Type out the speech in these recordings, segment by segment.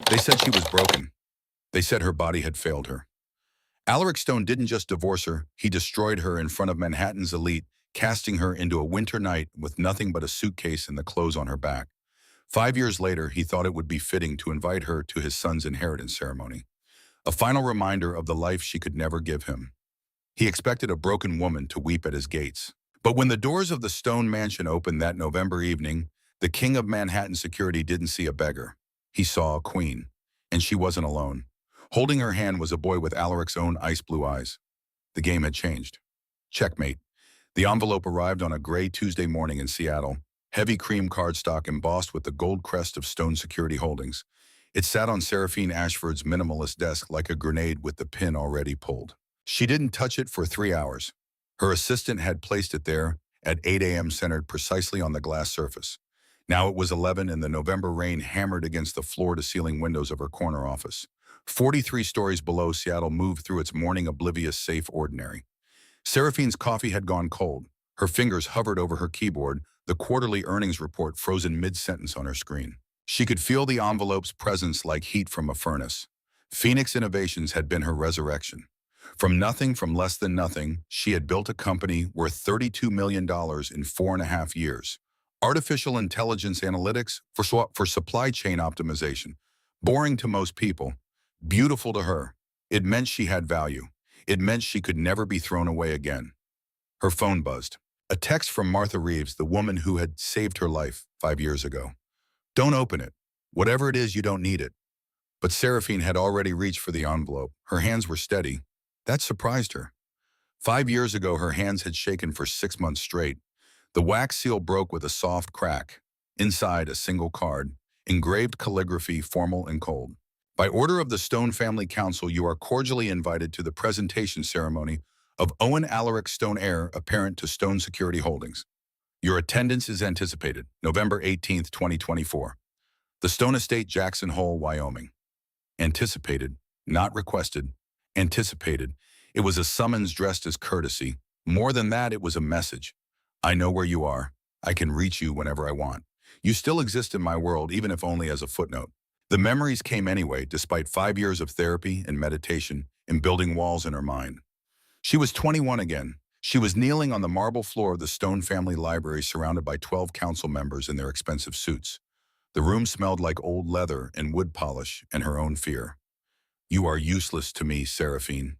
They said she was broken. They said her body had failed her. Alaric Stone didn't just divorce her, he destroyed her in front of Manhattan's elite, casting her into a winter night with nothing but a suitcase and the clothes on her back. 5 years later, he thought it would be fitting to invite her to his son's inheritance ceremony, a final reminder of the life she could never give him. He expected a broken woman to weep at his gates. But when the doors of the Stone Mansion opened that November evening, the king of Manhattan security didn't see a beggar. He saw a queen, and she wasn't alone. Holding her hand was a boy with Alaric's own ice-blue eyes. The game had changed. Checkmate. The envelope arrived on a gray Tuesday morning in Seattle, heavy cream cardstock embossed with the gold crest of Stone Security Holdings. It sat on Seraphine Ashford's minimalist desk like a grenade with the pin already pulled. She didn't touch it for 3 hours. Her assistant had placed it there at 8 a.m. centered precisely on the glass surface. Now it was 11 and the November rain hammered against the floor-to-ceiling windows of her corner office. 43 stories below, Seattle moved through its morning oblivious safe ordinary. Seraphine's coffee had gone cold. Her fingers hovered over her keyboard, the quarterly earnings report frozen mid-sentence on her screen. She could feel the envelope's presence like heat from a furnace. Phoenix Innovations had been her resurrection. From nothing, from less than nothing, she had built a company worth $32 million in 4.5 years. Artificial intelligence analytics for supply chain optimization. Boring to most people, beautiful to her. It meant she had value. It meant she could never be thrown away again. Her phone buzzed. A text from Martha Reeves, the woman who had saved her life 5 years ago. Don't open it. Whatever it is, you don't need it. But Seraphine had already reached for the envelope. Her hands were steady. That surprised her. 5 years ago, her hands had shaken for 6 months straight. The wax seal broke with a soft crack. Inside, a single card, engraved calligraphy, formal and cold. By order of the Stone Family Council, you are cordially invited to the presentation ceremony of Owen Alaric Stone, heir apparent to Stone Security Holdings. Your attendance is anticipated, November 18th, 2024. The Stone Estate, Jackson Hole, Wyoming. Anticipated, not requested. Anticipated. It was a summons dressed as courtesy. More than that, it was a message. I know where you are. I can reach you whenever I want. You still exist in my world, even if only as a footnote. The memories came anyway, despite 5 years of therapy and meditation and building walls in her mind. She was 21 again. She was kneeling on the marble floor of the Stone family library, surrounded by 12 council members in their expensive suits. The room smelled like old leather and wood polish and her own fear. You are useless to me, Seraphine.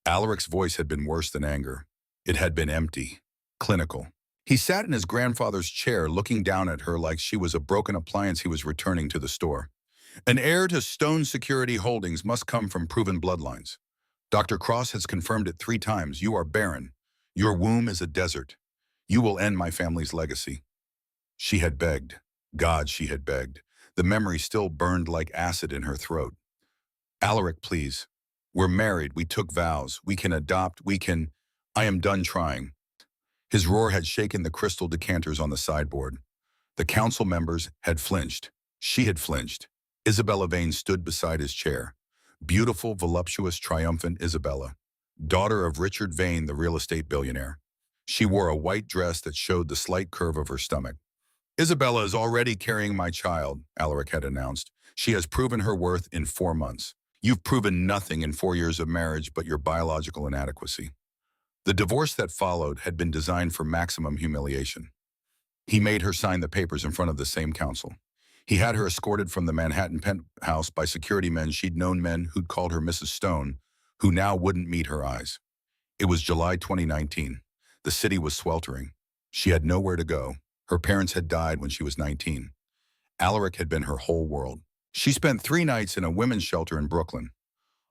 Alaric's voice had been worse than anger. It had been empty, clinical. He sat in his grandfather's chair, looking down at her like she was a broken appliance he was returning to the store. An heir to Stone Security Holdings must come from proven bloodlines. Dr. Cross has confirmed it 3 times. You are barren. Your womb is a desert. You will end my family's legacy. She had begged. God, she had begged. The memory still burned like acid in her throat. Alaric, please. We're married. We took vows. We can adopt. We can... I am done trying. His roar had shaken the crystal decanters on the sideboard. The council members had flinched. She had flinched. Isabella Vane stood beside his chair. Beautiful, voluptuous, triumphant Isabella, daughter of Richard Vane, the real estate billionaire. She wore a white dress that showed the slight curve of her stomach. Isabella is already carrying my child, Alaric had announced. She has proven her worth in 4 months. You've proven nothing in 4 years of marriage but your biological inadequacy. The divorce that followed had been designed for maximum humiliation. He made her sign the papers in front of the same council. He had her escorted from the Manhattan penthouse by security men she'd known, men who'd called her Mrs. Stone, who now wouldn't meet her eyes. It was July 2019. The city was sweltering. She had nowhere to go. Her parents had died when she was 19. Alaric had been her whole world. She spent 3 nights in a women's shelter in Brooklyn.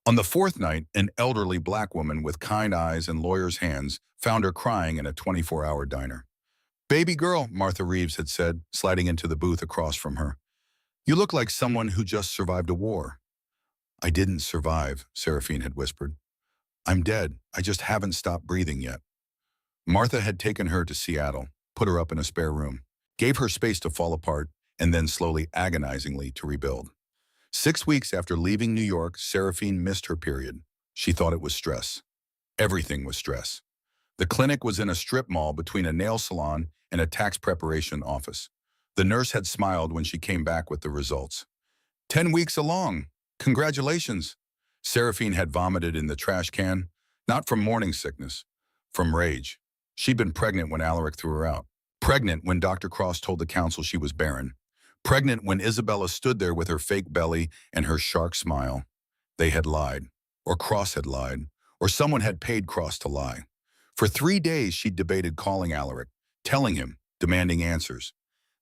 On the 4th night, an elderly black woman with kind eyes and lawyer's hands found her crying in a 24-hour diner. Baby girl, Martha Reeves had said, sliding into the booth across from her. You look like someone who just survived a war. I didn't survive, Seraphine had whispered. I'm dead. I just haven't stopped breathing yet. Martha had taken her to Seattle, put her up in a spare room, gave her space to fall apart, and then slowly, agonizingly, to rebuild. 6 weeks after leaving New York, Seraphine missed her period. She thought it was stress. Everything was stress. The clinic was in a strip mall between a nail salon and a tax preparation office. The nurse had smiled when she came back with the results. 10 weeks along. Congratulations. Seraphine had vomited in the trash can, not from morning sickness, from rage. She'd been pregnant when Alaric threw her out. Pregnant when Dr. Cross told the council she was barren. Pregnant when Isabella stood there with her fake belly and her shark smile. They had lied, or Cross had lied, or someone had paid Cross to lie. For 3 days she'd debated calling Alaric, telling him, demanding answers.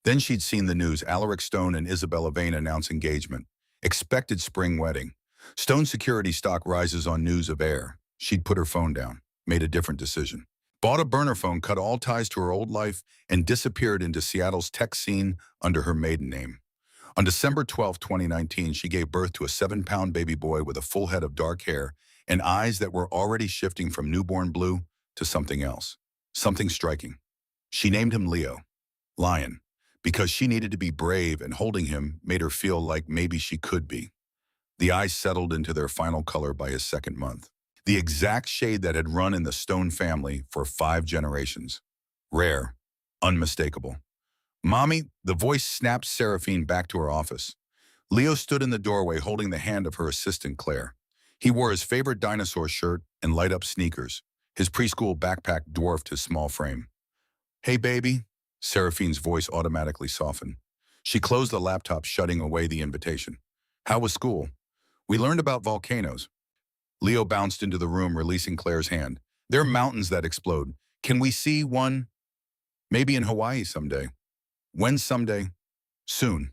Then she'd seen the news, Alaric Stone and Isabella Vane announce engagement. Expected spring wedding. Stone security stock rises on news of Heir. She'd put her phone down, made a different decision. Bought a burner phone, cut all ties to her old life, and disappeared into Seattle's tech scene under her maiden name. On December 12, 2019, she gave birth to a 7-pound baby boy with a full head of dark hair and eyes that were already shifting from newborn blue to something else, something striking. She named him Leo, Lion, because she needed to be brave, and holding him made her feel like maybe she could be. The eyes settled into their final color by his 2nd month. The exact shade that had run in the Stone family for 5 generations. Rare, unmistakable. Mommy, the voice snapped Seraphine back to her office. Leo stood in the doorway holding the hand of her assistant Claire. He wore his favorite dinosaur shirt and light-up sneakers. His preschool backpack dwarfed his small frame. Hey, baby. Seraphine's voice automatically softened. She closed the laptop, shutting away the invitation. How was school? We learned about volcanoes. Leo bounced into the room, releasing Claire's hand. There are mountains that explode. Can we see one? Maybe in Hawaii someday. When someday? Soon.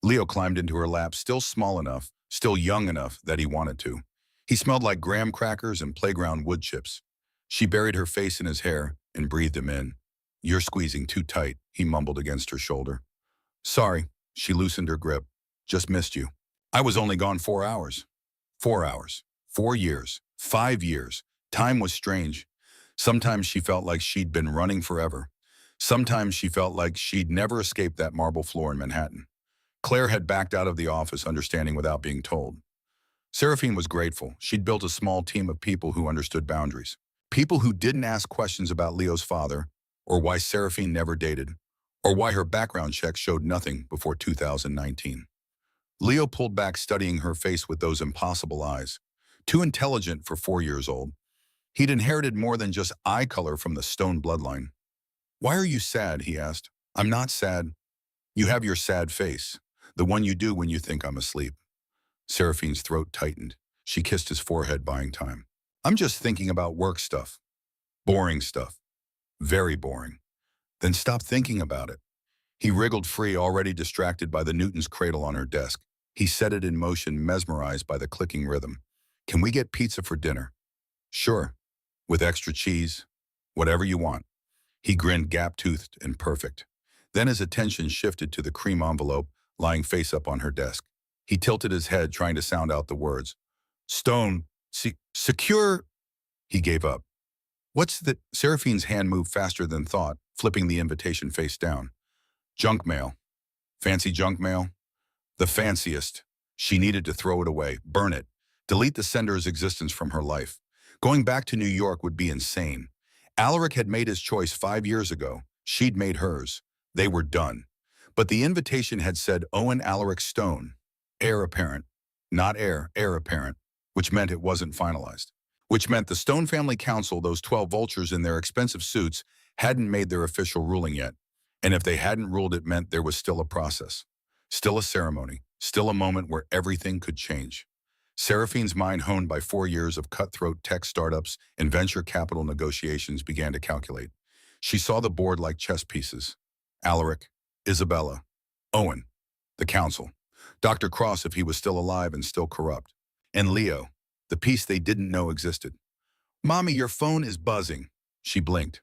Leo climbed into her lap, still small enough, still young enough that he wanted to. He smelled like graham crackers and playground wood chips. She buried her face in his hair and breathed him in. You're squeezing too tight, he mumbled against her shoulder. Sorry, she loosened her grip. Just missed you. I was only gone 4 hours. 4 hours. 4 years. 5 years. Time was strange. Sometimes she felt like she'd been running forever. Sometimes she felt like she'd never escaped that marble floor in Manhattan. Claire had backed out of the office, understanding without being told. Seraphine was grateful. She'd built a small team of people who understood boundaries. People who didn't ask questions about Leo's father, or why Seraphine never dated, or why her background check showed nothing before 2019. Leo pulled back, studying her face with those impossible eyes. Too intelligent for 4 years old. He'd inherited more than just eye color from the Stone bloodline. Why are you sad? He asked. I'm not sad. You have your sad face, the one you do when you think I'm asleep. Seraphine's throat tightened. She kissed his forehead, buying time. I'm just thinking about work stuff. Boring stuff. Very boring. Then stop thinking about it. He wriggled free, already distracted by the Newton's cradle on her desk. He set it in motion, mesmerized by the clicking rhythm. Can we get pizza for dinner? Sure. With extra cheese. Whatever you want. He grinned, gap-toothed and perfect. Then his attention shifted to the cream envelope lying face up on her desk. He tilted his head, trying to sound out the words. Stone, secure. He gave up. What's the... Seraphine's hand moved faster than thought, flipping the invitation face down. Junk mail. Fancy junk mail? The fanciest. She needed to throw it away, burn it, delete the sender's existence from her life. Going back to New York would be insane. Alaric had made his choice 5 years ago. She'd made hers. They were done. But the invitation had said Owen Alaric Stone, heir apparent, not heir apparent, which meant it wasn't finalized. Which meant the Stone family council, those 12 vultures in their expensive suits, hadn't made their official ruling yet. And if they hadn't ruled, it meant there was still a process. Still a ceremony. Still a moment where everything could change. Seraphine's mind, honed by 4 years of cutthroat tech startups and venture capital negotiations, began to calculate. She saw the board like chess pieces. Alaric, Isabella, Owen, the council, Dr. Cross if he was still alive and still corrupt, and Leo, the piece they didn't know existed. Mommy, your phone is buzzing. She blinked.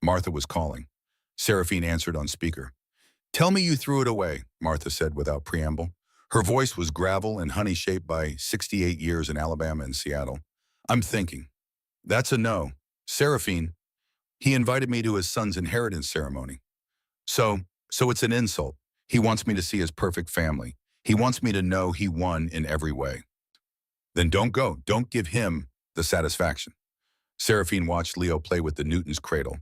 Martha was calling. Seraphine answered on speaker. Tell me you threw it away, Martha said without preamble. Her voice was gravel and honey, shaped by 68 years in Alabama and Seattle. I'm thinking. That's a no. Seraphine, he invited me to his son's inheritance ceremony. So it's an insult. He wants me to see his perfect family. He wants me to know he won in every way. Then don't go. Don't give him the satisfaction. Seraphine watched Leo play with the Newton's cradle.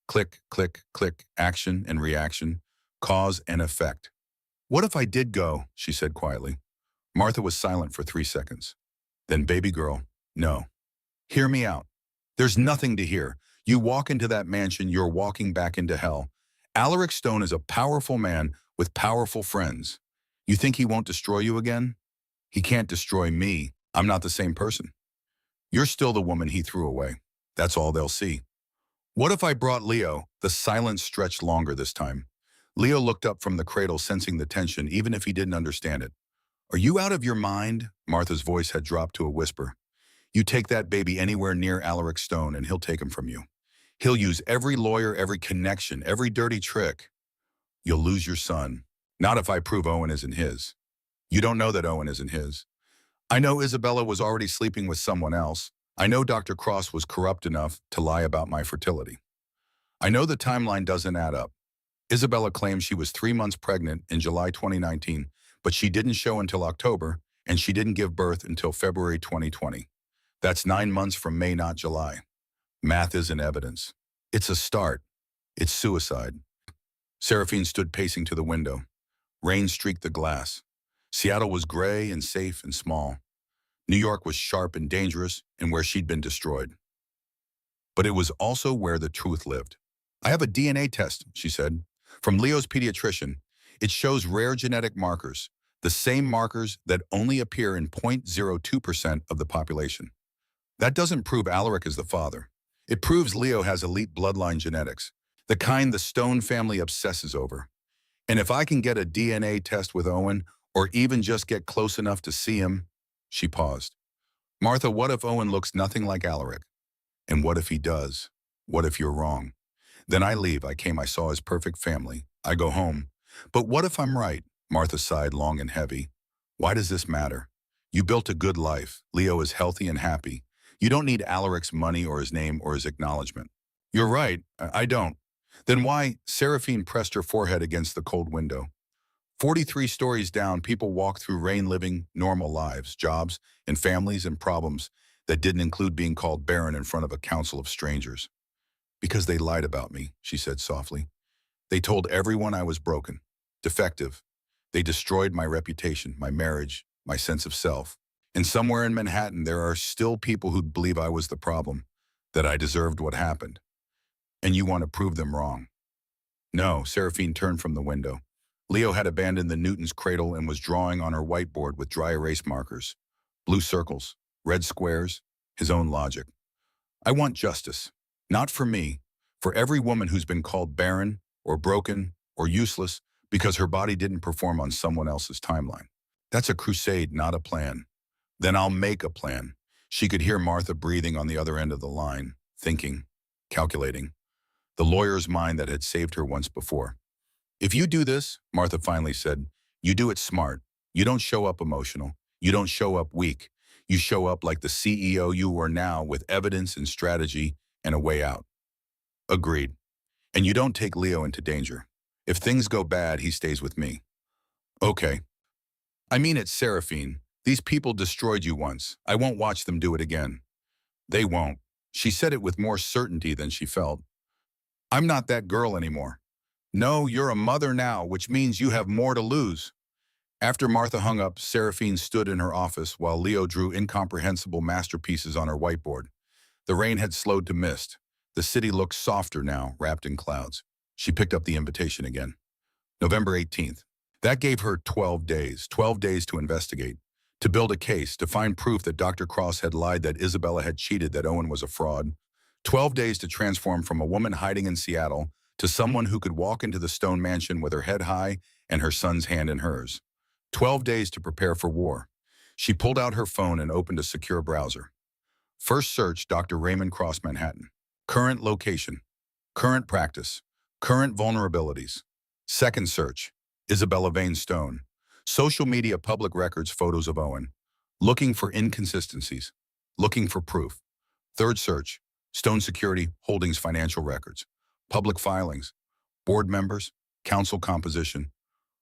Click, click, click, action and reaction, cause and effect. What if I did go? She said quietly. Martha was silent for 3 seconds. Then, baby girl, no. Hear me out. There's nothing to hear. You walk into that mansion, you're walking back into hell. Alaric Stone is a powerful man with powerful friends. You think he won't destroy you again? He can't destroy me. I'm not the same person. You're still the woman he threw away. That's all they'll see. What if I brought Leo? The silence stretched longer this time. Leo looked up from the cradle, sensing the tension, even if he didn't understand it. Are you out of your mind? Martha's voice had dropped to a whisper. You take that baby anywhere near Alaric Stone and he'll take him from you. He'll use every lawyer, every connection, every dirty trick. You'll lose your son. Not if I prove Owen isn't his. You don't know that Owen isn't his. I know Isabella was already sleeping with someone else. I know Dr. Cross was corrupt enough to lie about my fertility. I know the timeline doesn't add up. Isabella claims she was 3 months pregnant in July 2019, but she didn't show until October, and she didn't give birth until February 2020. That's 9 months from May, not July. Math isn't evidence. It's a start. It's suicide. Seraphine stood pacing to the window. Rain streaked the glass. Seattle was gray and safe and small. New York was sharp and dangerous and where she'd been destroyed. But it was also where the truth lived. I have a DNA test, she said, from Leo's pediatrician. It shows rare genetic markers, the same markers that only appear in 0.02% of the population. That doesn't prove Alaric is the father. It proves Leo has elite bloodline genetics, the kind the Stone family obsesses over. And if I can get a DNA test with Owen, or even just get close enough to see him, she paused. Martha, what if Owen looks nothing like Alaric? And what if he does? What if you're wrong? Then I leave. I saw his perfect family. I go home. But what if I'm right? Martha sighed long and heavy. Why does this matter? You built a good life. Leo is healthy and happy. You don't need Alaric's money or his name or his acknowledgement. You're right. I don't. Then why? Seraphine pressed her forehead against the cold window. 43 stories down, people walk through rain living normal lives, jobs, and families and problems that didn't include being called Barren in front of a council of strangers. Because they lied about me, she said softly. They told everyone I was broken, defective. They destroyed my reputation, my marriage, my sense of self. And somewhere in Manhattan, there are still people who believe I was the problem, that I deserved what happened. And you want to prove them wrong. No, Seraphine turned from the window. Leo had abandoned the Newton's cradle and was drawing on her whiteboard with dry erase markers. Blue circles, red squares, his own logic. I want justice. Not for me, for every woman who's been called barren or broken or useless because her body didn't perform on someone else's timeline. That's a crusade, not a plan. Then I'll make a plan. She could hear Martha breathing on the other end of the line, thinking, calculating. The lawyer's mind that had saved her once before. If you do this, Martha finally said, you do it smart. You don't show up emotional. You don't show up weak. You show up like the CEO you are now with evidence and strategy and a way out. Agreed. And you don't take Leo into danger. If things go bad, he stays with me. Okay. I mean it, Seraphine. These people destroyed you once. I won't watch them do it again. They won't. She said it with more certainty than she felt. I'm not that girl anymore. No, you're a mother now, which means you have more to lose. After Martha hung up, Seraphine stood in her office while Leo drew incomprehensible masterpieces on her whiteboard. The rain had slowed to mist. The city looked softer now, wrapped in clouds. She picked up the invitation again. November 18th. That gave her 12 days to investigate, to build a case, to find proof that Dr. Cross had lied, that Isabella had cheated, that Owen was a fraud. 12 days to transform from a woman hiding in Seattle to someone who could walk into the Stone mansion with her head high and her son's hand in hers. 12 days to prepare for war. She pulled out her phone and opened a secure browser. First search, Dr. Raymond Cross, Manhattan. Current location. Current practice. Current vulnerabilities. Second search, Isabella Vane Stone. Social media, public records, photos of Owen. Looking for inconsistencies. Looking for proof. Third search, Stone Security Holdings financial records. Public filings. Board members. Council composition.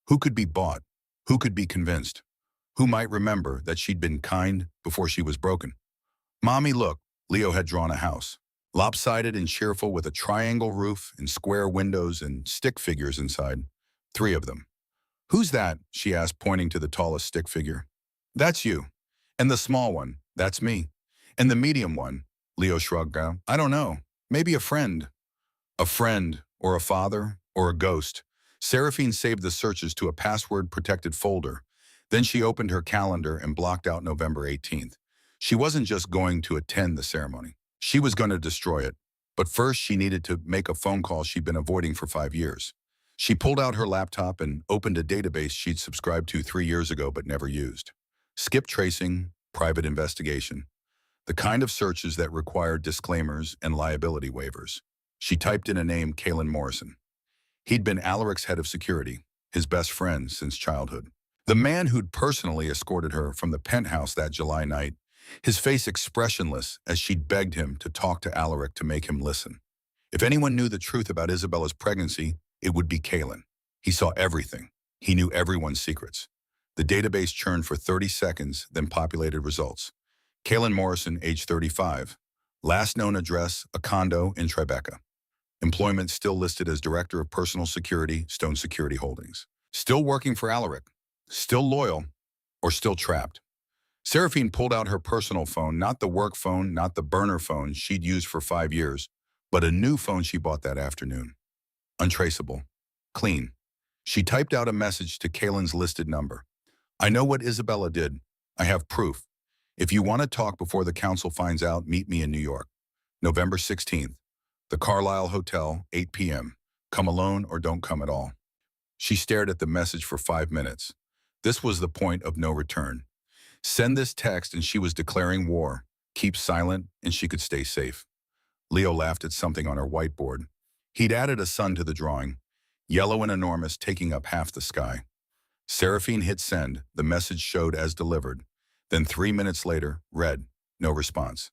Who could be bought? Who could be convinced? Who might remember that she'd been kind before she was broken? Mommy, look, Leo had drawn a house. Lopsided and cheerful with a triangle roof and square windows and stick figures inside. 3 of them. Who's that? She asked, pointing to the tallest stick figure. That's you. And the small one, that's me. And the medium one, Leo shrugged. I don't know. Maybe a friend. A friend, or a father, or a ghost. Seraphine saved the searches to a password-protected folder. Then she opened her calendar and blocked out November 18th. She wasn't just going to attend the ceremony. She was going to destroy it. But first, she needed to make a phone call she'd been avoiding for 5 years. She pulled out her laptop and opened a database she'd subscribed to 3 years ago but never used. Skip tracing, private investigation. The kind of searches that require disclaimers and liability waivers. She typed in a name, Kalen Morrison. He'd been Alaric's head of security, his best friend since childhood. The man who'd personally escorted her from the penthouse that July night, his face expressionless as she'd begged him to talk to Alaric to make him listen. If anyone knew the truth about Isabella's pregnancy, it would be Kalen. He saw everything. He knew everyone's secrets. The database churned for 30 seconds, then populated results. Kalen Morrison, age 35. Last known address, a condo in Tribeca. Employment still listed as Director of Personal Security, Stone Security Holdings. Still working for Alaric. Still loyal, or still trapped. Seraphine pulled out her personal phone, not the work phone, not the burner phone she'd used for 5 years, but a new phone she bought that afternoon. Untraceable. Clean. She typed out a message to Kalen's listed number. I know what Isabella did. I have proof. If you want to talk before the council finds out, meet me in New York. November 16th. The Carlisle Hotel, 8 p.m. Come alone or don't come at all. She stared at the message for 5 minutes. This was the point of no return. Send this text and she was declaring war. Keep silent and she could stay safe. Leo laughed at something on her whiteboard. He'd added a sun to the drawing, yellow and enormous, taking up half the sky. Seraphine hit send. The message showed as delivered. Then 3 minutes later, read. No response.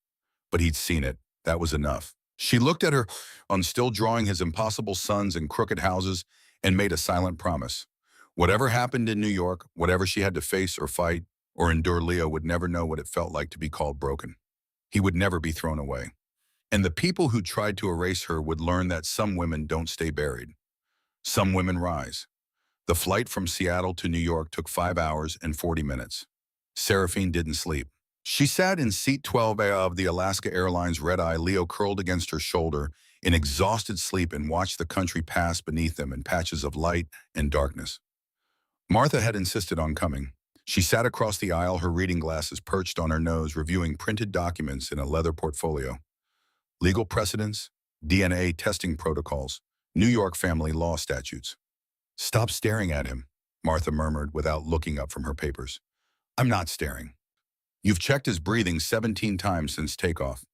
But he'd seen it. That was enough. She looked at her on still drawing his impossible sons and crooked houses and made a silent promise. Whatever happened in New York, whatever she had to face or fight or endure, Leo would never know what it felt like to be called broken. He would never be thrown away. And the people who tried to erase her would learn that some women don't stay buried. Some women rise. The flight from Seattle to New York took 5 hours and 40 minutes. Seraphine didn't sleep. She sat in seat 12A of the Alaska Airlines red-eye. Leo curled against her shoulder in exhausted sleep and watched the country pass beneath them in patches of light and darkness. Martha had insisted on coming. She sat across the aisle, her reading glasses perched on her nose, reviewing printed documents in a leather portfolio. Legal precedents, DNA testing protocols, New York family law statutes. Stop staring at him, Martha murmured without looking up from her papers. I'm not staring. You've checked his breathing 17 times since takeoff.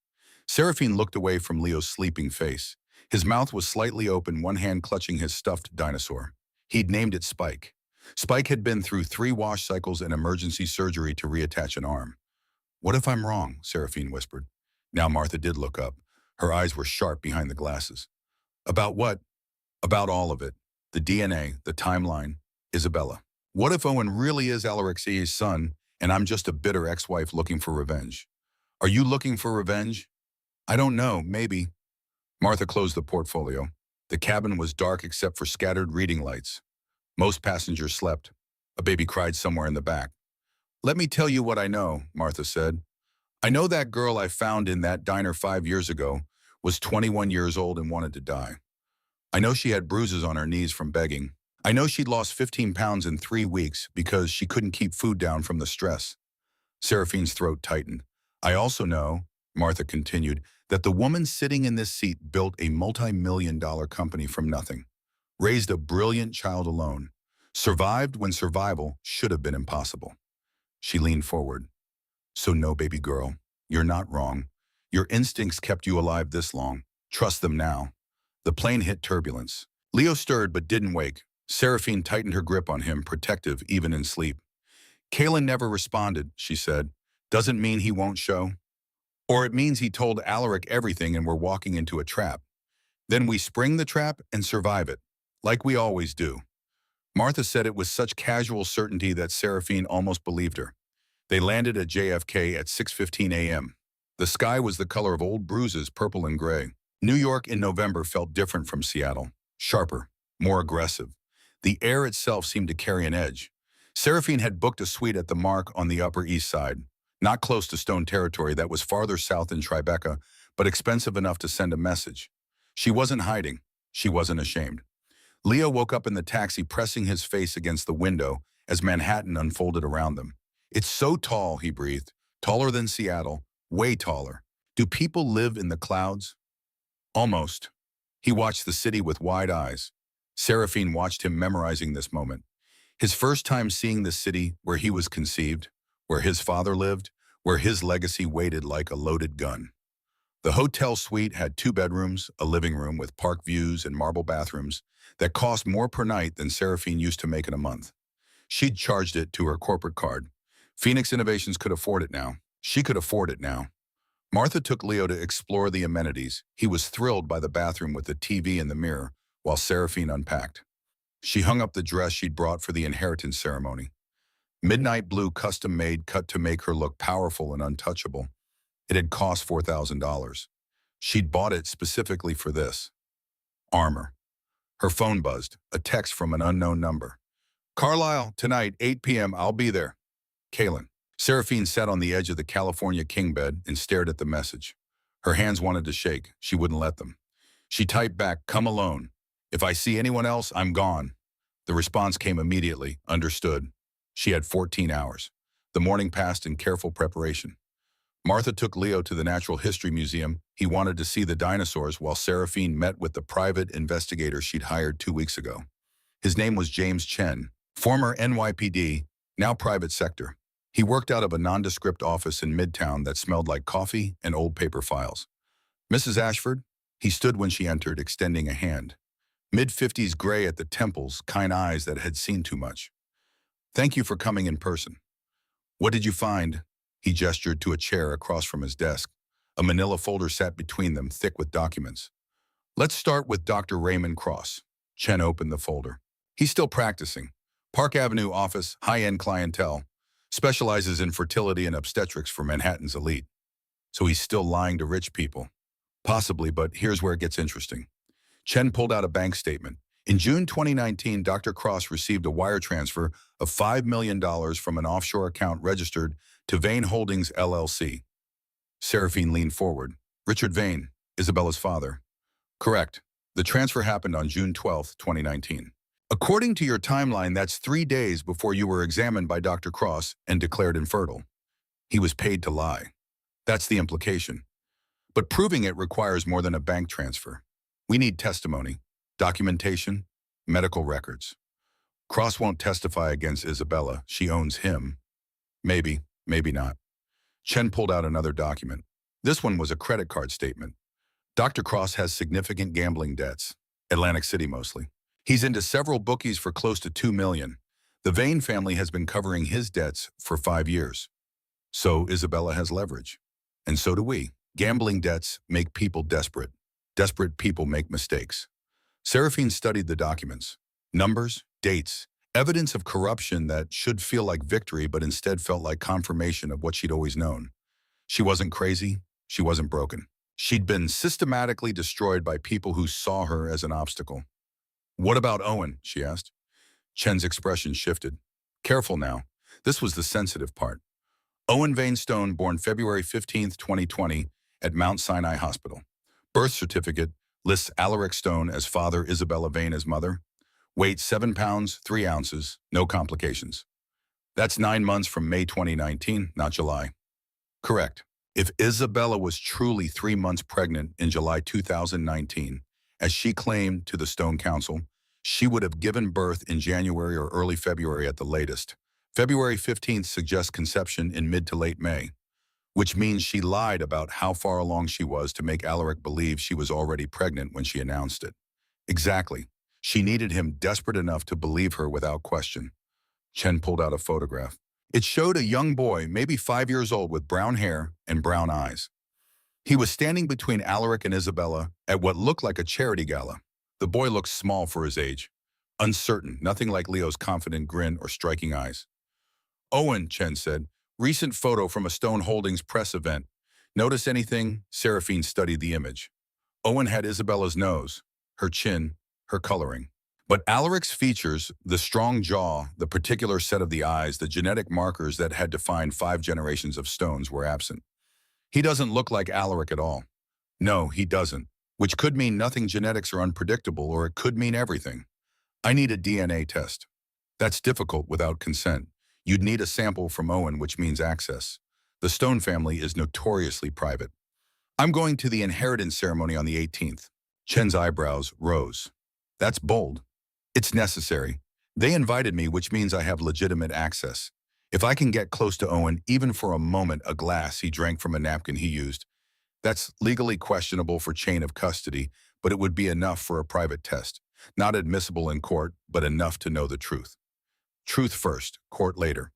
Seraphine looked away from Leo's sleeping face. His mouth was slightly open, one hand clutching his stuffed dinosaur. He'd named it Spike. Spike had been through 3 wash cycles and emergency surgery to reattach an arm. What if I'm wrong? Seraphine whispered. Now Martha did look up. Her eyes were sharp behind the glasses. About what? About all of it. The DNA, the timeline, Isabella. What if Owen really is Alaric's son, and I'm just a bitter ex-wife looking for revenge? Are you looking for revenge? I don't know, maybe. Martha closed the portfolio. The cabin was dark except for scattered reading lights. Most passengers slept. A baby cried somewhere in the back. Let me tell you what I know, Martha said. I know that girl I found in that diner 5 years ago was 21 years old and wanted to die. I know she had bruises on her knees from begging. I know she'd lost 15 pounds in 3 weeks because she couldn't keep food down from the stress. Seraphine's throat tightened. I also know, Martha continued, that the woman sitting in this seat built a multi-million-dollar company from nothing, raised a brilliant child alone, survived when survival should have been impossible. She leaned forward. So no, baby girl, you're not wrong. Your instincts kept you alive this long. Trust them now. The plane hit turbulence. Leo stirred but didn't wake. Seraphine tightened her grip on him, protective even in sleep. Kalen never responded, she said. Doesn't mean he won't show. Or it means he told Alaric everything and we're walking into a trap. Then we spring the trap and survive it, like we always do. Martha said it with such casual certainty that Seraphine almost believed her. They landed at JFK at 6:15 a.m. The sky was the color of old bruises, purple and gray. New York in November felt different from Seattle. Sharper, more aggressive. The air itself seemed to carry an edge. Seraphine had booked a suite at the Mark on the Upper East Side, not close to Stone territory that was farther south in Tribeca, but expensive enough to send a message. She wasn't hiding. She wasn't ashamed. Leo woke up in the taxi pressing his face against the window as Manhattan unfolded around them. It's so tall, he breathed. Taller than Seattle. Way taller. Do people live in the clouds? Almost. He watched the city with wide eyes. Seraphine watched him memorizing this moment. His first time seeing the city where he was conceived, where his father lived, where his legacy waited like a loaded gun. The hotel suite had 2 bedrooms, a living room with park views and marble bathrooms that cost more per night than Seraphine used to make in a month. She'd charged it to her corporate card. Phoenix Innovations could afford it now. She could afford it now. Martha took Leo to explore the amenities. He was thrilled by the bathroom with the TV and the mirror, while Seraphine unpacked. She hung up the dress she'd brought for the inheritance ceremony. Midnight blue custom-made cut to make her look powerful and untouchable. It had cost $4,000. She'd bought it specifically for this. Armor. Her phone buzzed, a text from an unknown number. Carlisle, tonight, 8 p.m., I'll be there. Kalen. Seraphine sat on the edge of the California king bed and stared at the message. Her hands wanted to shake. She wouldn't let them. She typed back, come alone. If I see anyone else, I'm gone. The response came immediately, understood. She had 14 hours. The morning passed in careful preparation. Martha took Leo to the Natural History Museum. He wanted to see the dinosaurs while Seraphine met with the private investigator she'd hired 2 weeks ago. His name was James Chen, former NYPD, now private sector. He worked out of a nondescript office in Midtown that smelled like coffee and old paper files. Mrs. Ashford? He stood when she entered, extending a hand. Mid-50s gray at the temples, kind eyes that had seen too much. Thank you for coming in person. What did you find? He gestured to a chair across from his desk. A manila folder sat between them, thick with documents. Let's start with Dr. Raymond Cross. Chen opened the folder. He's still practicing. Park Avenue office, high-end clientele. Specializes in fertility and obstetrics for Manhattan's elite. So he's still lying to rich people. Possibly, but here's where it gets interesting. Chen pulled out a bank statement. In June 2019, Dr. Cross received a wire transfer of $5 million from an offshore account registered to Vane Holdings, LLC. Seraphine leaned forward. Richard Vane, Isabella's father. Correct. The transfer happened on June 12, 2019. According to your timeline, that's 3 days before you were examined by Dr. Cross and declared infertile. He was paid to lie. That's the implication. But proving it requires more than a bank transfer. We need testimony, documentation, medical records. Cross won't testify against Isabella. She owns him. Maybe, maybe not. Chen pulled out another document. This one was a credit card statement. Dr. Cross has significant gambling debts, Atlantic City mostly. He's into several bookies for close to $2 million. The Vane family has been covering his debts for 5 years. So Isabella has leverage. And so do we. Gambling debts make people desperate. Desperate people make mistakes. Seraphine studied the documents. Numbers, dates, evidence of corruption that should feel like victory but instead felt like confirmation of what she'd always known. She wasn't crazy. She wasn't broken. She'd been systematically destroyed by people who saw her as an obstacle. What about Owen? She asked. Chen's expression shifted. Careful now. This was the sensitive part. Owen Vane Stone, born February 15, 2020, at Mount Sinai Hospital. Birth certificate lists Alaric Stone as father, Isabella Vane as mother. Weight 7 pounds, 3 ounces, no complications. That's 9 months from May 2019, not July. Correct. If Isabella was truly 3 months pregnant in July 2019, as she claimed to the Stone Council, she would have given birth in January or early February at the latest. February 15th suggests conception in mid to late May, which means she lied about how far along she was to make Alaric believe she was already pregnant when she announced it. Exactly. She needed him desperate enough to believe her without question. Chen pulled out a photograph. It showed a young boy, maybe 5 years old, with brown hair and brown eyes. He was standing between Alaric and Isabella at what looked like a charity gala. The boy looked small for his age, uncertain, nothing like Leo's confident grin or striking eyes. Owen, Chen said, recent photo from a Stone Holdings press event. Notice anything? Seraphine studied the image. Owen had Isabella's nose, her chin, her coloring. But Alaric's features, the strong jaw, the particular set of the eyes, the genetic markers that had defined 5 generations of Stones were absent. He doesn't look like Alaric at all. No, he doesn't. Which could mean nothing. Genetics are unpredictable, or it could mean everything. I need a DNA test. That's difficult without consent. You'd need a sample from Owen, which means access. The Stone family is notoriously private. I'm going to the inheritance ceremony on the 18th. Chen's eyebrows rose. That's bold. It's necessary. They invited me, which means I have legitimate access. If I can get close to Owen, even for a moment, a glass he drank from a napkin he used, that's legally questionable for chain of custody, but it would be enough for a private test. Not admissible in court, but enough to know the truth. Truth first, court later.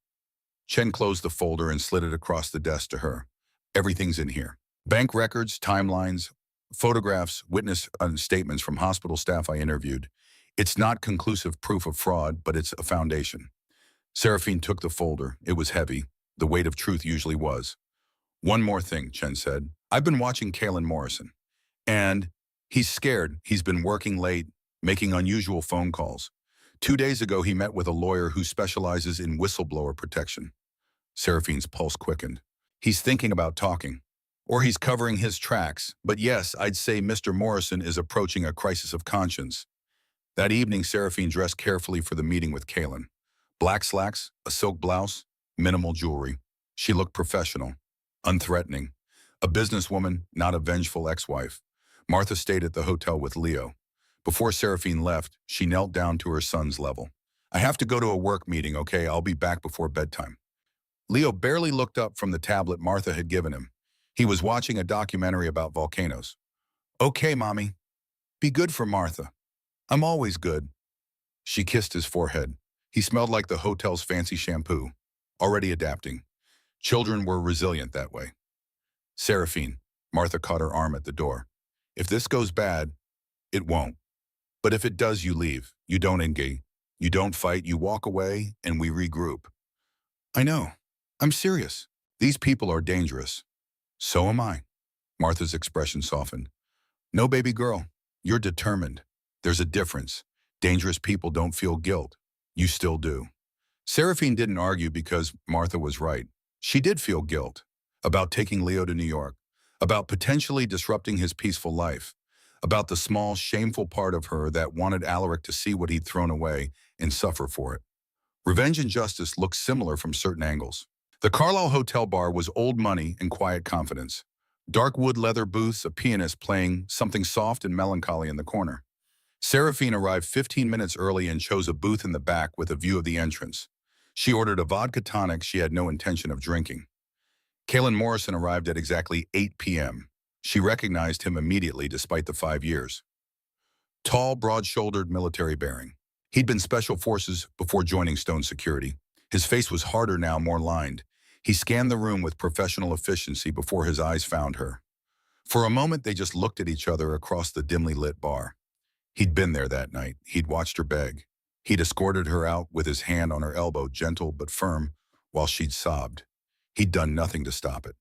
Chen closed the folder and slid it across the desk to her. Everything's in here. Bank records, timelines, photographs, witness statements from hospital staff I interviewed. It's not conclusive proof of fraud, but it's a foundation. Seraphine took the folder. It was heavy. The weight of truth usually was. One more thing, Chen said. I've been watching Kalen Morrison. And he's scared. He's been working late, making unusual phone calls. 2 days ago, he met with a lawyer who specializes in whistleblower protection. Seraphine's pulse quickened. He's thinking about talking. Or he's covering his tracks. But yes, I'd say Mr. Morrison is approaching a crisis of conscience. That evening, Seraphine dressed carefully for the meeting with Kalen. Black slacks, a silk blouse, minimal jewelry. She looked professional, unthreatening. A businesswoman, not a vengeful ex-wife. Martha stayed at the hotel with Leo. Before Seraphine left, she knelt down to her son's level. I have to go to a work meeting, okay? I'll be back before bedtime. Leo barely looked up from the tablet Martha had given him. He was watching a documentary about volcanoes. Okay, Mommy. Be good for Martha. I'm always good. She kissed his forehead. He smelled like the hotel's fancy shampoo, already adapting. Children were resilient that way. Seraphine, Martha caught her arm at the door. If this goes bad, it won't. But if it does, you leave. You don't engage. You don't fight. You walk away, and we regroup. I know. I'm serious. These people are dangerous. So am I. Martha's expression softened. No, baby girl. You're determined. There's a difference. Dangerous people don't feel guilt. You still do. Seraphine didn't argue because Martha was right. She did feel guilt about taking Leo to New York, about potentially disrupting his peaceful life, about the small, shameful part of her that wanted Alaric to see what he'd thrown away and suffer for it. Revenge and justice looked similar from certain angles. The Carlisle Hotel bar was old money and quiet confidence. Dark wood leather booths, a pianist playing something soft and melancholy in the corner. Seraphine arrived 15 minutes early and chose a booth in the back with a view of the entrance. She ordered a vodka tonic she had no intention of drinking. Kalen Morrison arrived at exactly 8 p.m. She recognized him immediately despite the 5 years. Tall, broad-shouldered, military bearing. He'd been Special Forces before joining Stone Security. His face was harder now, more lined. He scanned the room with professional efficiency before his eyes found her. For a moment, they just looked at each other across the dimly lit bar. He'd been there that night. He'd watched her beg. He'd escorted her out with his hand on her elbow, gentle but firm, while she'd sobbed. He'd done nothing to stop it.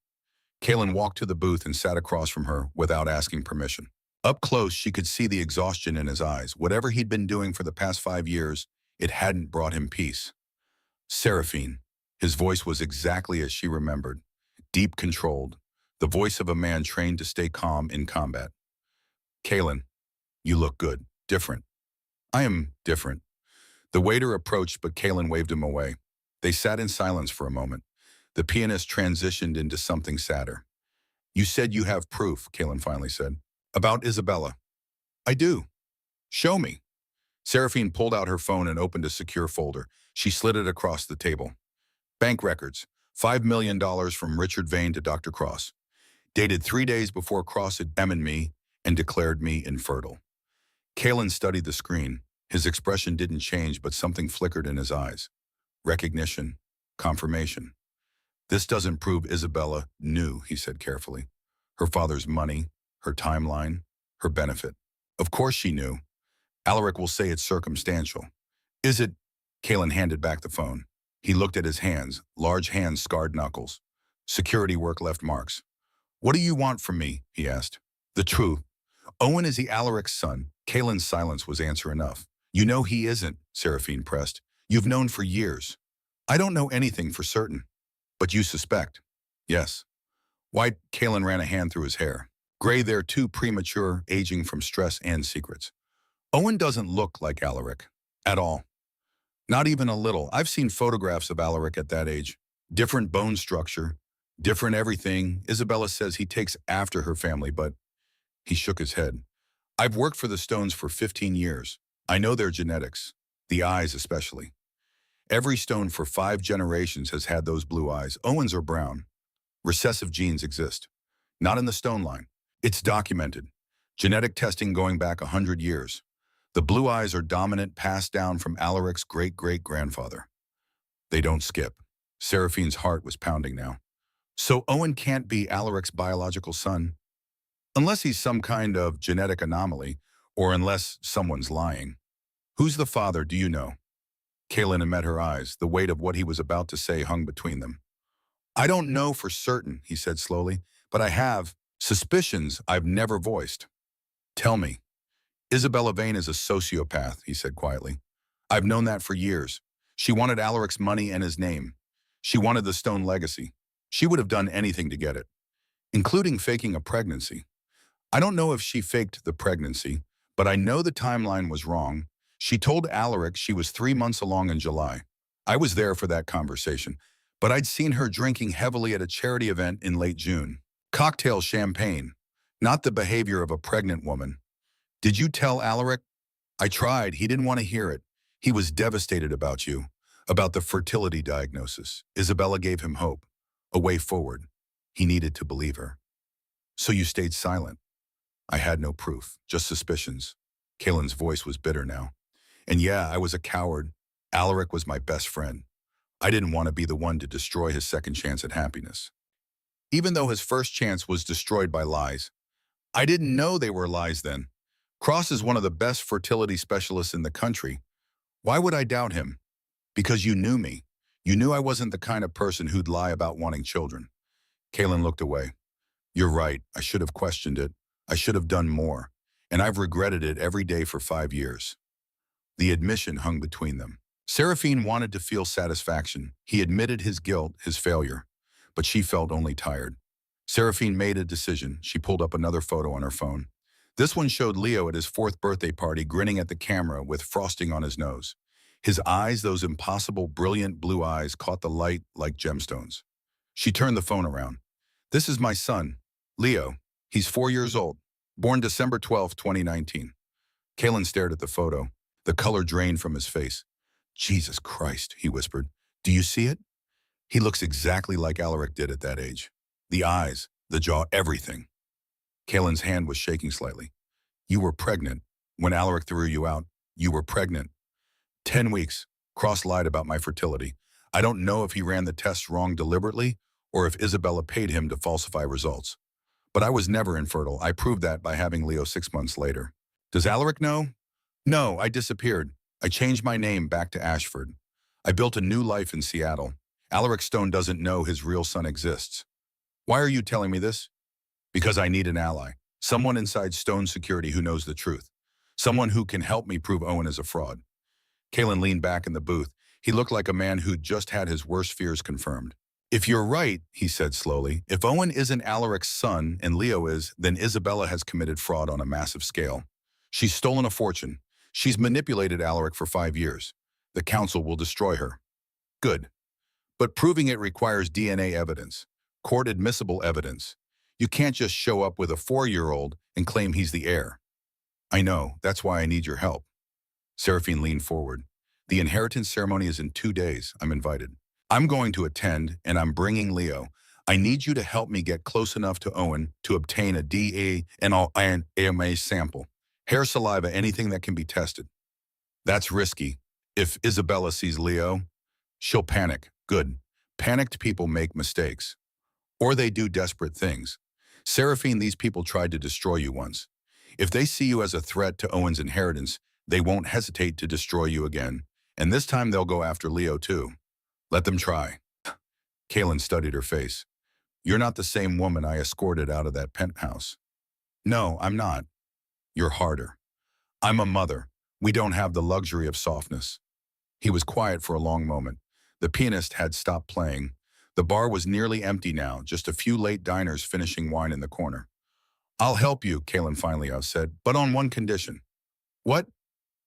Kalen walked to the booth and sat across from her without asking permission. Up close, she could see the exhaustion in his eyes. Whatever he'd been doing for the past 5 years, it hadn't brought him peace. Seraphine. His voice was exactly as she remembered. Deep, controlled. The voice of a man trained to stay calm in combat. Kalen, you look good. Different. I am different. The waiter approached, but Kalen waved him away. They sat in silence for a moment. The pianist transitioned into something sadder. You said you have proof, Kalen finally said. About Isabella. I do. Show me. Seraphine pulled out her phone and opened a secure folder. She slid it across the table. Bank records. $5 million from Richard Vane to Dr. Cross. Dated 3 days before Cross had examined me and declared me infertile. Kalen studied the screen. His expression didn't change, but something flickered in his eyes. Recognition. Confirmation. This doesn't prove Isabella knew, he said carefully. Her father's money, her timeline, her benefit. Of course she knew. Alaric will say it's circumstantial. Is it? Kalen handed back the phone. He looked at his hands, large hands, scarred knuckles. Security work left marks. What do you want from me? He asked. The truth. Owen is the Alaric's son. Kalen's silence was answer enough. You know he isn't, Seraphine pressed. You've known for years. I don't know anything for certain. But you suspect. Yes. White, Kalen ran a hand through his hair. Gray there too premature, aging from stress and secrets. Owen doesn't look like Alaric. At all. Not even a little. I've seen photographs of Alaric at that age. Different bone structure. Different everything. Isabella says he takes after her family, but he shook his head. I've worked for the Stones for 15 years. I know their genetics. The eyes especially. Every Stone for 5 generations has had those blue eyes. Owen's are brown. Recessive genes exist. Not in the Stone line. It's documented. Genetic testing going back 100 years. The blue eyes are dominant, passed down from Alaric's great-great-grandfather. They don't skip. Seraphine's heart was pounding now. So Owen can't be Alaric's biological son? Unless he's some kind of genetic anomaly, or unless someone's lying. Who's the father, do you know? Kaelin met her eyes. The weight of what he was about to say hung between them. I don't know for certain, he said slowly, but I have suspicions I've never voiced. Tell me. Isabella Vane is a sociopath, he said quietly. I've known that for years. She wanted Alaric's money and his name. She wanted the Stone legacy. She would have done anything to get it, including faking a pregnancy. I don't know if she faked the pregnancy, but I know the timeline was wrong. She told Alaric she was 3 months along in July. I was there for that conversation, but I'd seen her drinking heavily at a charity event in late June. Cocktail champagne, not the behavior of a pregnant woman. Did you tell Alaric? I tried. He didn't want to hear it. He was devastated about you, about the fertility diagnosis. Isabella gave him hope, a way forward. He needed to believe her. So you stayed silent. I had no proof, just suspicions. Kaelin's voice was bitter now. And yeah, I was a coward. Alaric was my best friend. I didn't want to be the one to destroy his second chance at happiness. Even though his first chance was destroyed by lies. I didn't know they were lies then. Cross is one of the best fertility specialists in the country. Why would I doubt him? Because you knew me. You knew I wasn't the kind of person who'd lie about wanting children. Kaelin looked away. You're right. I should have questioned it. I should have done more. And I've regretted it every day for 5 years. The admission hung between them. Seraphine wanted to feel satisfaction. He admitted his guilt, his failure. But she felt only tired. Seraphine made a decision. She pulled up another photo on her phone. This one showed Leo at his 4th birthday party grinning at the camera with frosting on his nose. His eyes, those impossible, brilliant blue eyes, caught the light like gemstones. She turned the phone around. This is my son, Leo. He's 4 years old, born December 12, 2019. Kaelin stared at the photo. The color drained from his face. Jesus Christ, he whispered. Do you see it? He looks exactly like Alaric did at that age. The eyes, the jaw, everything. Kaelin's hand was shaking slightly. You were pregnant. When Alaric threw you out, you were pregnant. 10 weeks. Cross lied about my fertility. I don't know if he ran the tests wrong deliberately or if Isabella paid him to falsify results. But I was never infertile. I proved that by having Leo 6 months later. Does Alaric know? No, I disappeared. I changed my name back to Ashford. I built a new life in Seattle. Alaric Stone doesn't know his real son exists. Why are you telling me this? Because I need an ally. Someone inside Stone Security who knows the truth. Someone who can help me prove Owen is a fraud. Kaelin leaned back in the booth. He looked like a man who'd just had his worst fears confirmed. If you're right, he said slowly, if Owen isn't Alaric's son and Leo is, then Isabella has committed fraud on a massive scale. She's stolen a fortune. She's manipulated Alaric for 5 years. The council will destroy her. Good. But proving it requires DNA evidence, court-admissible evidence. You can't just show up with a 4-year-old and claim he's the heir. I know, that's why I need your help. Seraphine leaned forward. The inheritance ceremony is in 2 days. I'm invited. I'm going to attend, and I'm bringing Leo. I need you to help me get close enough to Owen to obtain a DNA sample. Hair, saliva, anything that can be tested. That's risky. If Isabella sees Leo, she'll panic. Good. Panicked people make mistakes. Or they do desperate things. Seraphine, these people tried to destroy you once. If they see you as a threat to Owen's inheritance, they won't hesitate to destroy you again. And this time they'll go after Leo too. Let them try. Kaelin studied her face. You're not the same woman I escorted out of that penthouse. No, I'm not. You're harder. I'm a mother. We don't have the luxury of softness." He was quiet for a long moment. The pianist had stopped playing. The bar was nearly empty now, just a few late diners finishing wine in the corner. "I'll help you," Kalen finally said, "but on one condition." "What?"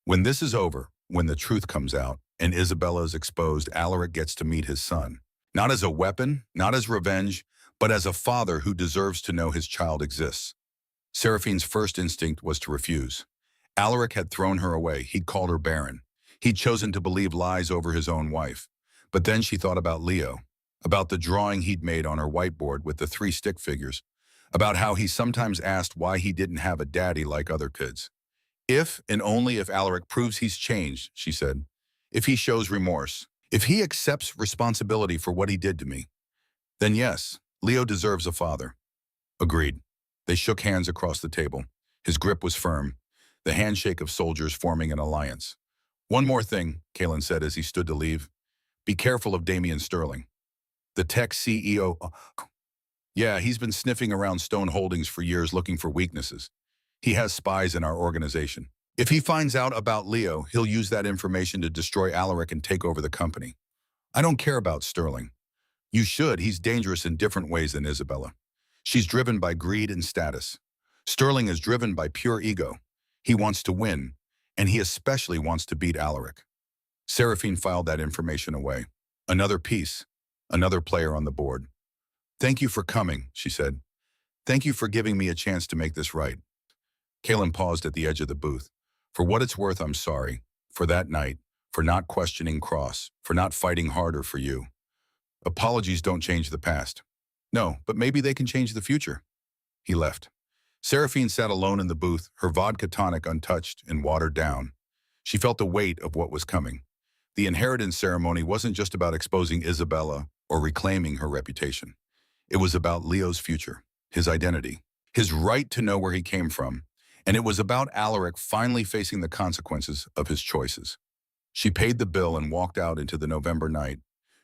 "When this is over, when the truth comes out, and Isabella is exposed, Alaric gets to meet his son. Not as a weapon, not as revenge, but as a father who deserves to know his child exists." Seraphine's first instinct was to refuse. Alaric had thrown her away. He'd called her Barren. He'd chosen to believe lies over his own wife. But then she thought about Leo, about the drawing he'd made on her whiteboard with the 3 stick figures, about how he sometimes asked why he didn't have a daddy like other kids. "If and only if Alaric proves he's changed," she said. "If he shows remorse. If he accepts responsibility for what he did to me. Then yes, Leo deserves a father." Agreed. They shook hands across the table. His grip was firm, the handshake of soldiers forming an alliance. "One more thing," Kalen said as he stood to leave. "Be careful of Damian Sterling. The tech CEO. Yeah, he's been sniffing around Stone Holdings for years looking for weaknesses. He has spies in our organization. If he finds out about Leo, he'll use that information to destroy Alaric and take over the company. I don't care about Sterling. You should. He's dangerous in different ways than Isabella. She's driven by greed and status. Sterling is driven by pure ego. He wants to win, and he especially wants to beat Alaric." Seraphine filed that information away. Another piece, another player on the board. "Thank you for coming," she said. "Thank you for giving me a chance to make this right." Kalen paused at the edge of the booth. "For what it's worth, I'm sorry. For that night, for not questioning Cross, for not fighting harder for you. Apologies don't change the past. No, but maybe they can change the future." He left. Seraphine sat alone in the booth, her vodka tonic untouched and watered down. She felt the weight of what was coming. The inheritance ceremony wasn't just about exposing Isabella or reclaiming her reputation. It was about Leo's future, his identity, his right to know where he came from, and it was about Alaric finally facing the consequences of his choices. She paid the bill and walked out into the November night.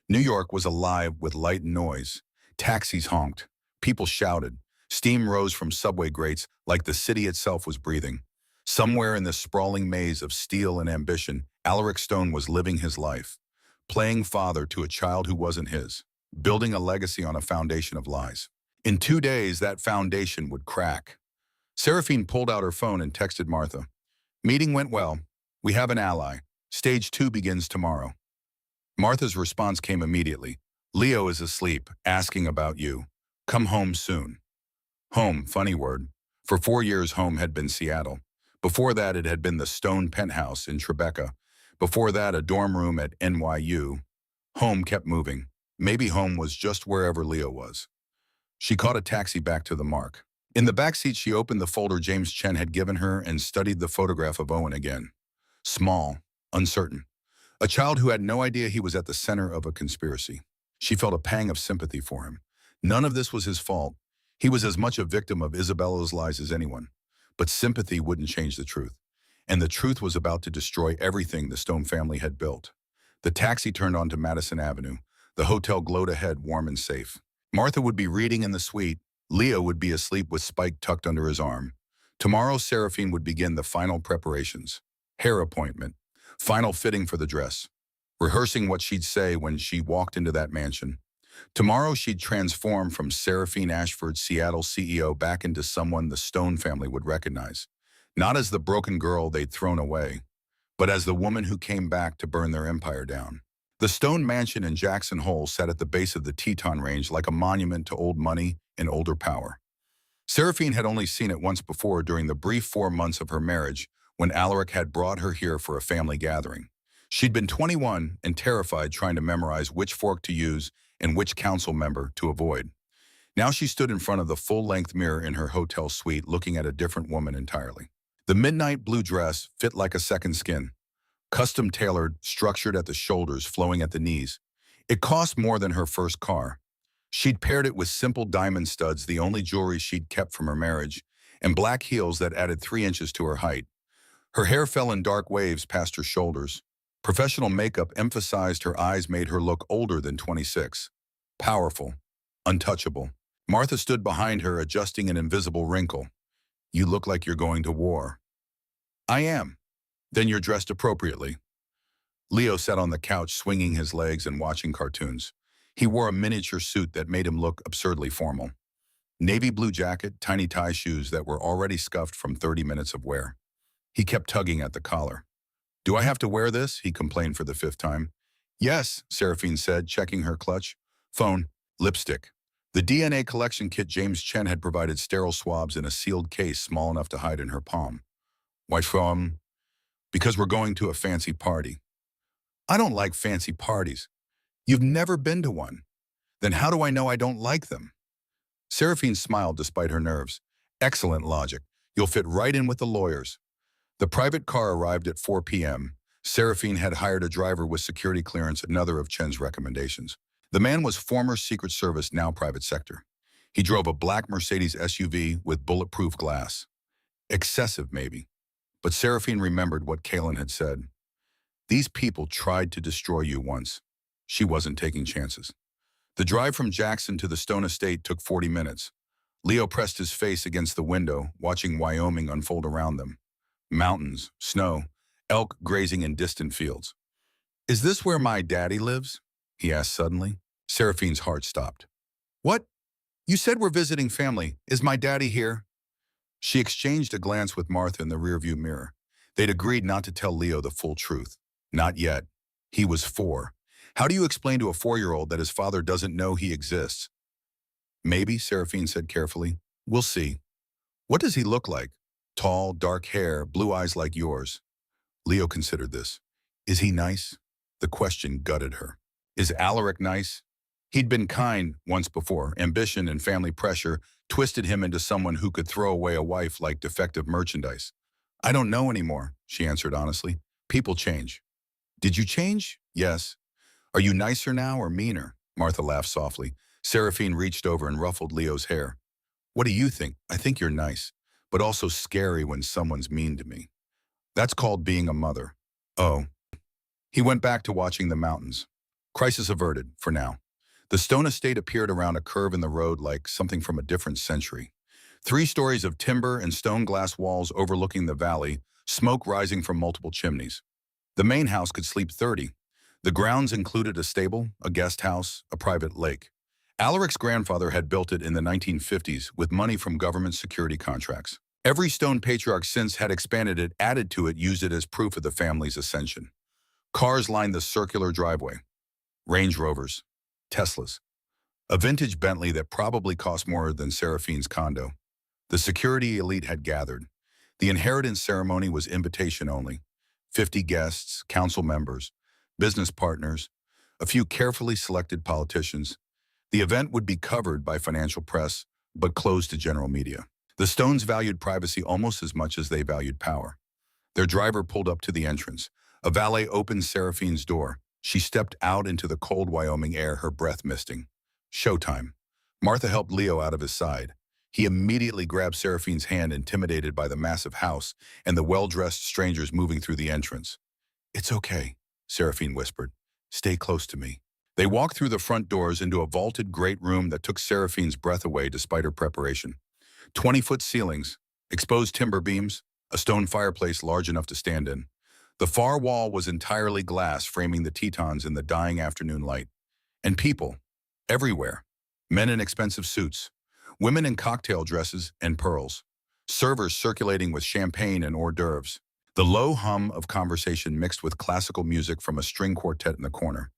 New York was alive with light and noise. Taxis honked. People shouted. Steam rose from subway grates like the city itself was breathing. Somewhere in this sprawling maze of steel and ambition, Alaric Stone was living his life, playing father to a child who wasn't his, building a legacy on a foundation of lies. In 2 days, that foundation would crack. Seraphine pulled out her phone and texted Martha. "Meeting went well. We have an ally. Stage 2 begins tomorrow." Martha's response came immediately. "Leo is asleep, asking about you. Come home soon." Home, funny word. For 4 years, home had been Seattle. Before that, it had been the Stone penthouse in Tribeca. Before that, a dorm room at NYU. Home kept moving. Maybe home was just wherever Leo was. She caught a taxi back to the Mark. In the backseat, she opened the folder James Chen had given her and studied the photograph of Owen again. Small, uncertain. A child who had no idea he was at the center of a conspiracy. She felt a pang of sympathy for him. None of this was his fault. He was as much a victim of Isabella's lies as anyone. But sympathy wouldn't change the truth. And the truth was about to destroy everything the Stone family had built. The taxi turned onto Madison Avenue. The hotel glowed ahead, warm and safe. Martha would be reading in the suite. Leo would be asleep with Spike tucked under his arm. Tomorrow, Seraphine would begin the final preparations. Hair appointment. Final fitting for the dress. Rehearsing what she'd say when she walked into that mansion. Tomorrow, she'd transform from Seraphine Ashford, Seattle CEO, back into someone the Stone family would recognize. Not as the broken girl they'd thrown away, but as the woman who came back to burn their empire down. The Stone mansion in Jackson Hole sat at the base of the Teton Range like a monument to old money and older power. Seraphine had only seen it once before during the brief 4 months of her marriage when Alaric had brought her here for a family gathering. She'd been 21 and terrified trying to memorize which fork to use and which council member to avoid. Now she stood in front of the full-length mirror in her hotel suite looking at a different woman entirely. The midnight blue dress fit like a second skin. Custom tailored, structured at the shoulders, flowing at the knees. It cost more than her first car. She'd paired it with simple diamond studs, the only jewelry she'd kept from her marriage, and black heels that added 3 inches to her height. Her hair fell in dark waves past her shoulders. Professional makeup emphasized her eyes, made her look older than 26. Powerful. Untouchable. Martha stood behind her, adjusting an invisible wrinkle. "You look like you're going to war." "I am." Then you're dressed appropriately. Leo sat on the couch swinging his legs and watching cartoons. He wore a miniature suit that made him look absurdly formal. Navy blue jacket, tiny tie shoes that were already scuffed from 30 minutes of wear. He kept tugging at the collar. "Do I have to wear this?" he complained for the fifth time. "Yes," Seraphine said, checking her clutch. "Phone, lipstick." The DNA collection kit James Chen had provided sterile swabs in a sealed case small enough to hide in her palm. "Why from?" "Because we're going to a fancy party." "I don't like fancy parties." "You've never been to one." "Then how do I know I don't like them?" Seraphine smiled despite her nerves. "Excellent logic. You'll fit right in with the lawyers." The private car arrived at 4 p.m. Seraphine had hired a driver with security clearance, another of Chen's recommendations. The man was former Secret Service, now private sector. He drove a black Mercedes SUV with bulletproof glass. Excessive, maybe. But Seraphine remembered what Kalen had said. These people tried to destroy you once. She wasn't taking chances. The drive from Jackson to the Stone estate took 40 minutes. Leo pressed his face against the window, watching Wyoming unfold around them. Mountains, snow, elk grazing in distant fields. "Is this where my daddy lives?" he asked suddenly. Seraphine's heart stopped. "What? You said we're visiting family. Is my daddy here?" She exchanged a glance with Martha in the rearview mirror. They'd agreed not to tell Leo the full truth. Not yet. He was 4. How do you explain to a 4-year-old that his father doesn't know he exists? "Maybe," Seraphine said carefully. "We'll see." "What does he look like?" "Tall, dark hair, blue eyes like yours." Leo considered this. "Is he nice?" The question gutted her. "Is Alaric nice?" He'd been kind once before. Ambition and family pressure twisted him into someone who could throw away a wife like defective merchandise. "I don't know anymore," she answered honestly. "People change." "Did you change?" "Yes." "Are you nicer now or meaner?" Martha laughed softly. Seraphine reached over and ruffled Leo's hair. "What do you think?" "I think you're nice, but also scary when someone's mean to me." "That's called being a mother." "Oh." He went back to watching the mountains. Crisis averted, for now. The Stone estate appeared around a curve in the road like something from a different century. 3 stories of timber and stone glass walls overlooking the valley, smoke rising from multiple chimneys. The main house could sleep 30. The grounds included a stable, a guest house, a private lake. Alaric's grandfather had built it in the 1950s with money from government security contracts. Every Stone patriarch since had expanded it, added to it, used it as proof of the family's ascension. Cars lined the circular driveway. Range Rovers, Teslas, a vintage Bentley that probably cost more than Seraphine's condo. The security elite had gathered. The inheritance ceremony was invitation only. 50 guests, council members, business partners, a few carefully selected politicians. The event would be covered by financial press, but closed to general media. The Stones valued privacy almost as much as they valued power. Their driver pulled up to the entrance. A valet opened Seraphine's door. She stepped out into the cold Wyoming air, her breath misting. Showtime. Martha helped Leo out of his side. He immediately grabbed Seraphine's hand, intimidated by the massive house and the well-dressed strangers moving through the entrance. "It's okay," Seraphine whispered. "Stay close to me." They walked through the front doors into a vaulted great room that took Seraphine's breath away despite her preparation. 20-foot ceilings, exposed timber beams, a stone fireplace large enough to stand in. The far wall was entirely glass, framing the Tetons in the dying afternoon light. And people, everywhere. Men in expensive suits, women in cocktail dresses and pearls, servers circulating with champagne and hors d'oeuvres. The low hum of conversation mixed with classical music from a string quartet in the corner.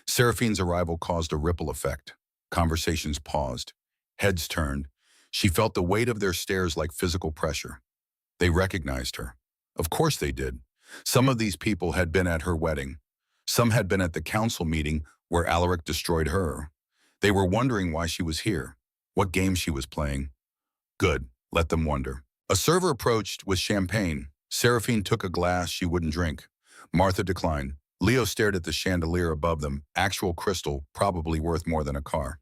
Seraphine's arrival caused a ripple effect. Conversations paused. Heads turned. She felt the weight of their stares like physical pressure. They recognized her. Of course they did. Some of these people had been at her wedding. Some had been at the council meeting where Alaric destroyed her. They were wondering why she was here, what game she was playing. Good, let them wonder. A server approached with champagne. Seraphine took a glass she wouldn't drink. Martha declined. Leo stared at the chandelier above them, actual crystal, probably worth more than a car.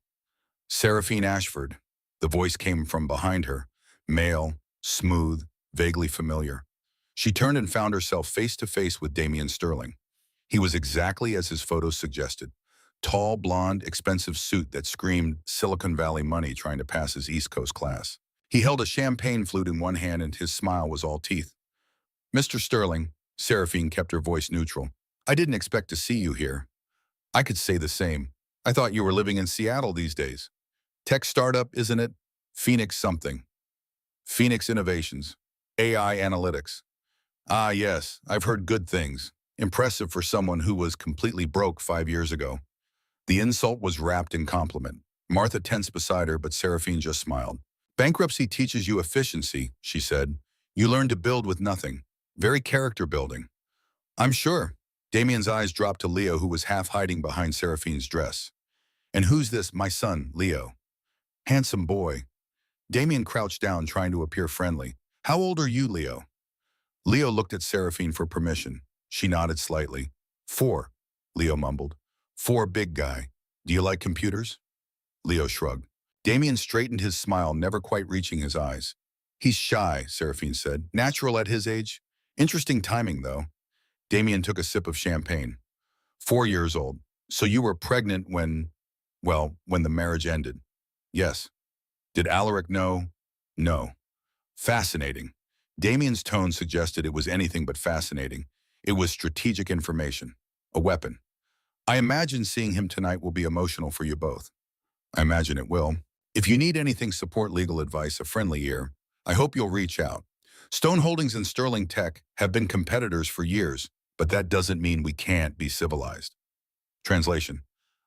"Seraphine Ashford." The voice came from behind her, male, smooth, vaguely familiar. She turned and found herself face to face with Damian Sterling. He was exactly as his photos suggested. Tall, blonde, expensive suit that screamed Silicon Valley money, trying to pass his East Coast class. He held a champagne flute in one hand and his smile was all teeth. "Mr. Sterling, Seraphine kept her voice neutral. I didn't expect to see you here. I could say the same. I thought you were living in Seattle these days. Tech startup, isn't it? Phoenix something. Phoenix Innovations. AI Analytics. Ah, yes, I've heard good things. Impressive for someone who was completely broke 5 years ago. The insult was wrapped in compliment. Martha tensed beside her, but Seraphine just smiled. Bankruptcy teaches you efficiency, she said. You learn to build with nothing. Very character building. I'm sure. Damien's eyes dropped to Leo, who was half hiding behind Seraphine's dress. And who's this, my son, Leo? Handsome boy. Damien crouched down, trying to appear friendly. How old are you, Leo? Leo looked at Seraphine for permission. She nodded slightly. 4, Leo mumbled. 4, big guy. Do you like computers? Leo shrugged. Damien straightened his smile, never quite reaching his eyes. He's shy, Seraphine said. Natural at his age. Interesting timing, though. Damien took a sip of champagne. 4 years old. So you were pregnant when the marriage ended. Yes. Did Alaric know? No. Fascinating. Damien's tone suggested it was anything but fascinating. It was strategic information. A weapon. I imagine seeing him tonight will be emotional for you both. I imagine it will. If you need anything support legal advice, a friendly ear, I hope you'll reach out. Stone Holdings and Sterling Tech have been competitors for years, but that doesn't mean we can't be civilized. Translation.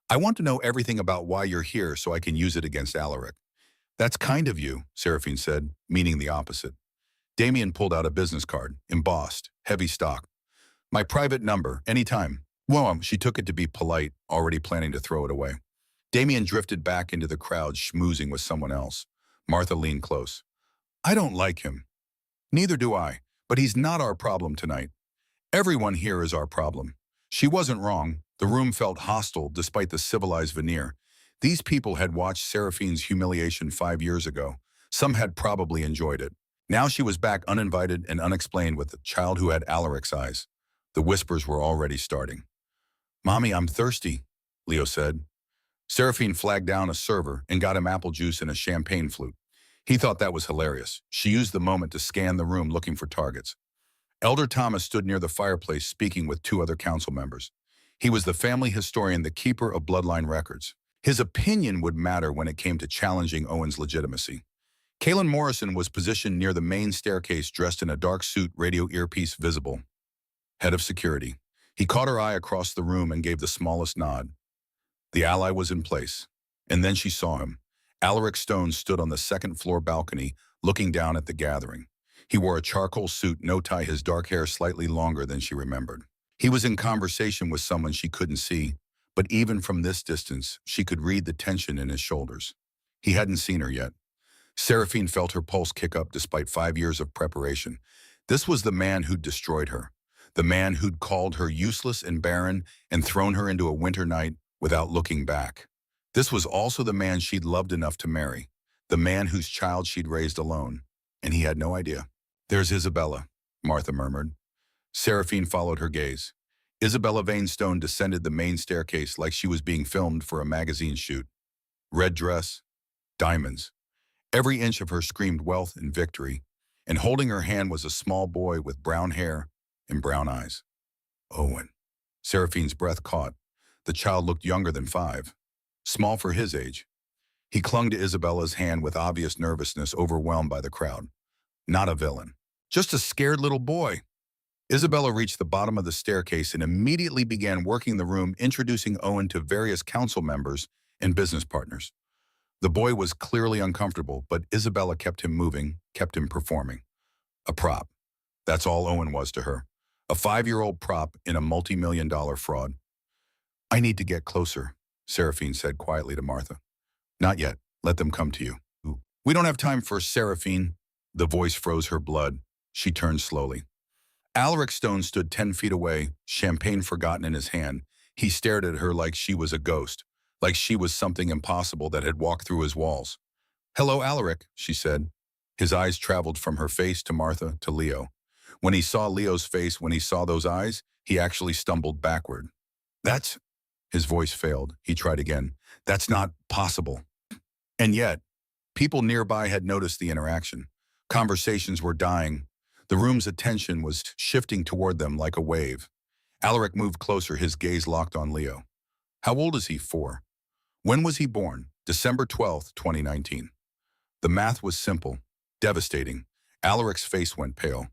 I want to know everything about why you're here so I can use it against Alaric. That's kind of you, Seraphine said, meaning the opposite. Damien pulled out a business card, embossed, heavy stock. My private number, anytime. Well, she took it to be polite, already planning to throw it away. Damien drifted back into the crowd, schmoozing with someone else. Martha leaned close. I don't like him. Neither do I, but he's not our problem tonight. Everyone here is our problem. She wasn't wrong. The room felt hostile despite the civilized veneer. These people had watched Seraphine's humiliation 5 years ago. Some had probably enjoyed it. Now she was back uninvited and unexplained with the child who had Alaric's eyes. The whispers were already starting. Mommy, I'm thirsty, Leo said. Seraphine flagged down a server and got him apple juice and a champagne flute. He thought that was hilarious. She used the moment to scan the room looking for targets. Elder Thomas stood near the fireplace speaking with 2 other council members. He was the family historian, the keeper of bloodline records. His opinion would matter when it came to challenging Owen's legitimacy. Kalen Morrison was positioned near the main staircase, dressed in a dark suit, radio earpiece visible. Head of security. He caught her eye across the room and gave the smallest nod. The ally was in place. And then she saw him. Alaric Stone stood on the second-floor balcony, looking down at the gathering. He wore a charcoal suit, no tie, his dark hair slightly longer than she remembered. He was in conversation with someone she couldn't see, but even from this distance, she could read the tension in his shoulders. He hadn't seen her yet. Seraphine felt her pulse kick up despite 5 years of preparation. This was the man who'd destroyed her. The man who'd called her useless and barren and thrown her into a winter night without looking back. This was also the man she'd loved enough to marry. The man whose child she'd raised alone. And he had no idea. There's Isabella, Martha murmured. Seraphine followed her gaze. Isabella Vainstone descended the main staircase like she was being filmed for a magazine shoot. Red dress, diamonds. Every inch of her screamed wealth and victory, and holding her hand was a small boy with brown hair and brown eyes. Owen. Seraphine's breath caught. The child looked younger than 5, small for his age. He clung to Isabella's hand with obvious nervousness, overwhelmed by the crowd. Not a villain, just a scared little boy. Isabella reached the bottom of the staircase and immediately began working the room, introducing Owen to various council members and business partners. The boy was clearly uncomfortable, but Isabella kept him moving, kept him performing. A prop. That's all Owen was to her. A 5-year-old prop in a multi-million-dollar fraud. I need to get closer, Seraphine said quietly to Martha. Not yet. Let them come to you. We don't have time for Seraphine. The voice froze her blood. She turned slowly. Alaric Stone stood 10 feet away, champagne forgotten in his hand. He stared at her like she was a ghost, like she was something impossible that had walked through his walls. Hello, Alaric, she said. His eyes traveled from her face to Martha to Leo. When he saw Leo's face, when he saw those eyes, he actually stumbled backward. That's... His voice failed. He tried again. That's not possible. And yet, people nearby had noticed the interaction. Conversations were dying. The room's attention was shifting toward them like a wave. Alaric moved closer, his gaze locked on Leo. How old is he? 4. When was he born? December 12th, 2019. The math was simple, devastating. Alaric's face went pale.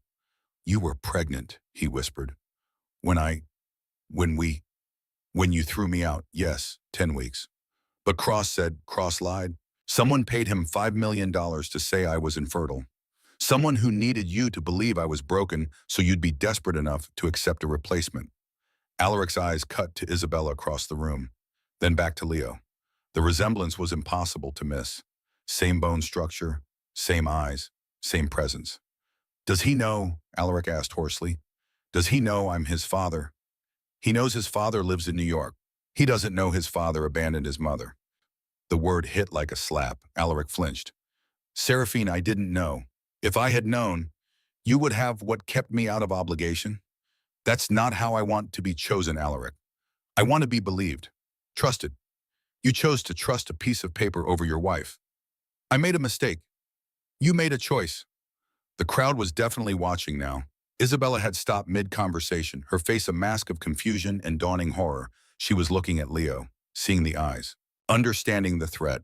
You were pregnant, he whispered. When I, when we, when you threw me out, yes, 10 weeks. But Cross lied. Someone paid him $5 million to say I was infertile. Someone who needed you to believe I was broken so you'd be desperate enough to accept a replacement. Alaric's eyes cut to Isabella across the room, then back to Leo. The resemblance was impossible to miss. Same bone structure, same eyes, same presence. Does he know? Alaric asked hoarsely. Does he know I'm his father? He knows his father lives in New York. He doesn't know his father abandoned his mother. The word hit like a slap. Alaric flinched. Seraphine, I didn't know. If I had known, you would have what kept me out of obligation. That's not how I want to be chosen, Alaric. I want to be believed, trusted. You chose to trust a piece of paper over your wife. I made a mistake. You made a choice. The crowd was definitely watching now. Isabella had stopped mid-conversation, her face a mask of confusion and dawning horror. She was looking at Leo, seeing the eyes, understanding the threat.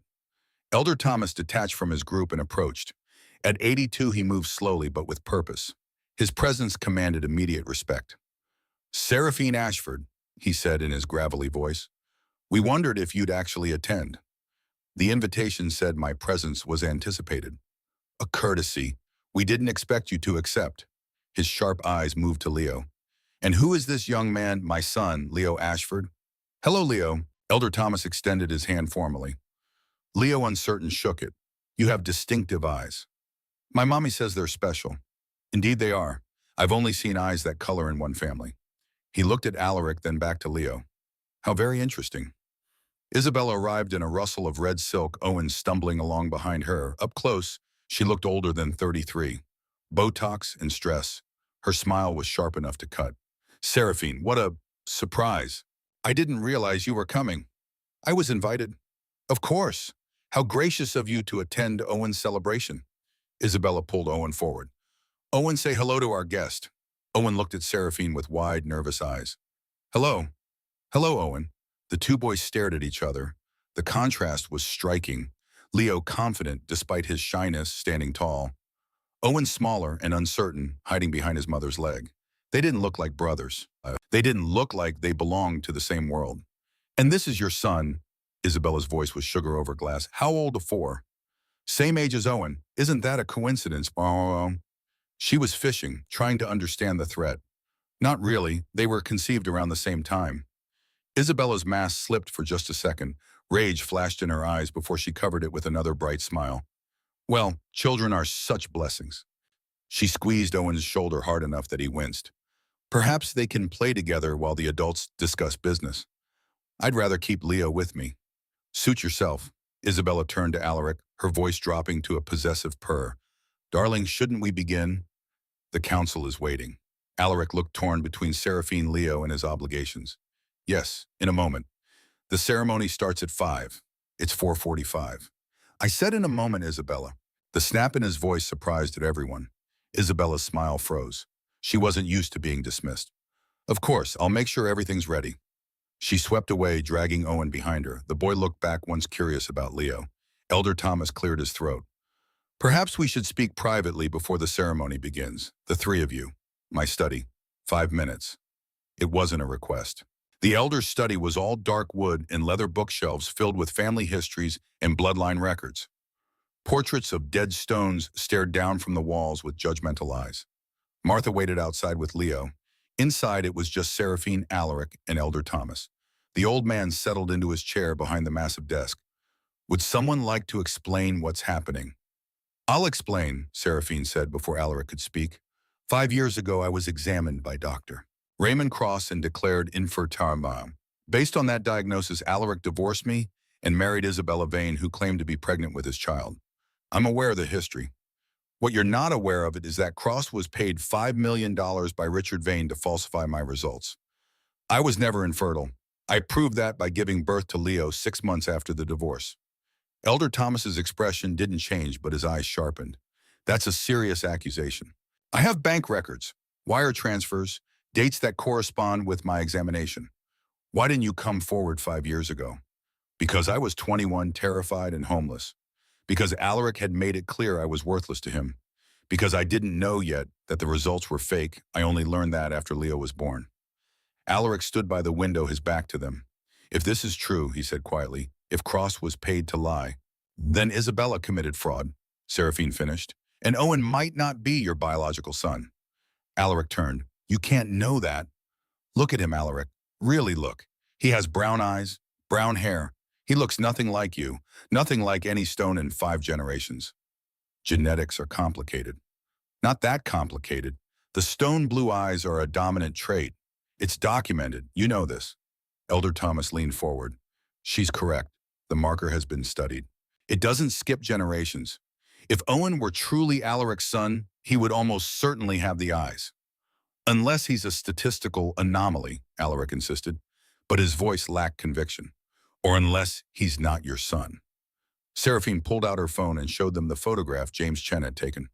Elder Thomas detached from his group and approached. At 82, he moved slowly but with purpose. His presence commanded immediate respect. Seraphine Ashford, he said in his gravelly voice. We wondered if you'd actually attend. The invitation said my presence was anticipated. A courtesy we didn't expect you to accept. His sharp eyes moved to Leo. And who is this young man, my son, Leo Ashford? Hello, Leo. Elder Thomas extended his hand formally. Leo, uncertain, shook it. You have distinctive eyes. My mommy says they're special. Indeed they are. I've only seen eyes that color in one family. He looked at Alaric, then back to Leo. How very interesting. Isabella arrived in a rustle of red silk, Owen stumbling along behind her. Up close, she looked older than 33. Botox and stress. Her smile was sharp enough to cut. Seraphine, what a surprise. I didn't realize you were coming. I was invited. Of course. How gracious of you to attend Owen's celebration. Isabella pulled Owen forward. Owen, say hello to our guest. Owen looked at Seraphine with wide, nervous eyes. Hello. Hello, Owen. The two boys stared at each other. The contrast was striking. Leo confident despite his shyness, standing tall. Owen smaller and uncertain, hiding behind his mother's leg. They didn't look like brothers. They didn't look like they belonged to the same world. And this is your son. Isabella's voice was sugar over glass. How old? 4. Same age as Owen. Isn't that a coincidence? She was fishing, trying to understand the threat. Not really. They were conceived around the same time. Isabella's mask slipped for just a second. Rage flashed in her eyes before she covered it with another bright smile. Well, children are such blessings. She squeezed Owen's shoulder hard enough that he winced. Perhaps they can play together while the adults discuss business. I'd rather keep Leo with me. Suit yourself. Isabella turned to Alaric, her voice dropping to a possessive purr. Darling, shouldn't we begin? The council is waiting. Alaric looked torn between Seraphine, Leo, and his obligations. Yes, in a moment. The ceremony starts at 5. It's 4:45. I said in a moment, Isabella. The snap in his voice surprised at everyone. Isabella's smile froze. She wasn't used to being dismissed. Of course, I'll make sure everything's ready. She swept away, dragging Owen behind her. The boy looked back, once curious about Leo. Elder Thomas cleared his throat. Perhaps we should speak privately before the ceremony begins. The 3 of you. My study. 5 minutes. It wasn't a request. The elder's study was all dark wood and leather bookshelves filled with family histories and bloodline records. Portraits of dead stones stared down from the walls with judgmental eyes. Martha waited outside with Leo. Inside, it was just Seraphine, Alaric, and Elder Thomas. The old man settled into his chair behind the massive desk. Would someone like to explain what's happening? I'll explain, Seraphine said before Alaric could speak. 5 years ago, I was examined by Dr. Raymond Cross and declared infertile. Based on that diagnosis, Alaric divorced me and married Isabella Vane, who claimed to be pregnant with his child. I'm aware of the history. What you're not aware of it is that Cross was paid $5 million by Richard Vane to falsify my results. I was never infertile. I proved that by giving birth to Leo 6 months after the divorce. Elder Thomas's expression didn't change, but his eyes sharpened. That's a serious accusation. I have bank records, wire transfers, dates that correspond with my examination. Why didn't you come forward 5 years ago? Because I was 21, terrified and homeless. Because Alaric had made it clear I was worthless to him. Because I didn't know yet that the results were fake. I only learned that after Leo was born. Alaric stood by the window, his back to them. If this is true, he said quietly, if Cross was paid to lie, then Isabella committed fraud, Seraphine finished, and Owen might not be your biological son. Alaric turned. You can't know that. Look at him, Alaric. Really look. He has brown eyes, brown hair. He looks nothing like you, nothing like any stone in 5 generations. Genetics are complicated. Not that complicated. The stone blue eyes are a dominant trait. It's documented. You know this. Elder Thomas leaned forward. She's correct. The marker has been studied. It doesn't skip generations. If Owen were truly Alaric's son, he would almost certainly have the eyes. Unless he's a statistical anomaly, Alaric insisted, but his voice lacked conviction. Or unless he's not your son. Seraphine pulled out her phone and showed them the photograph James Chen had taken.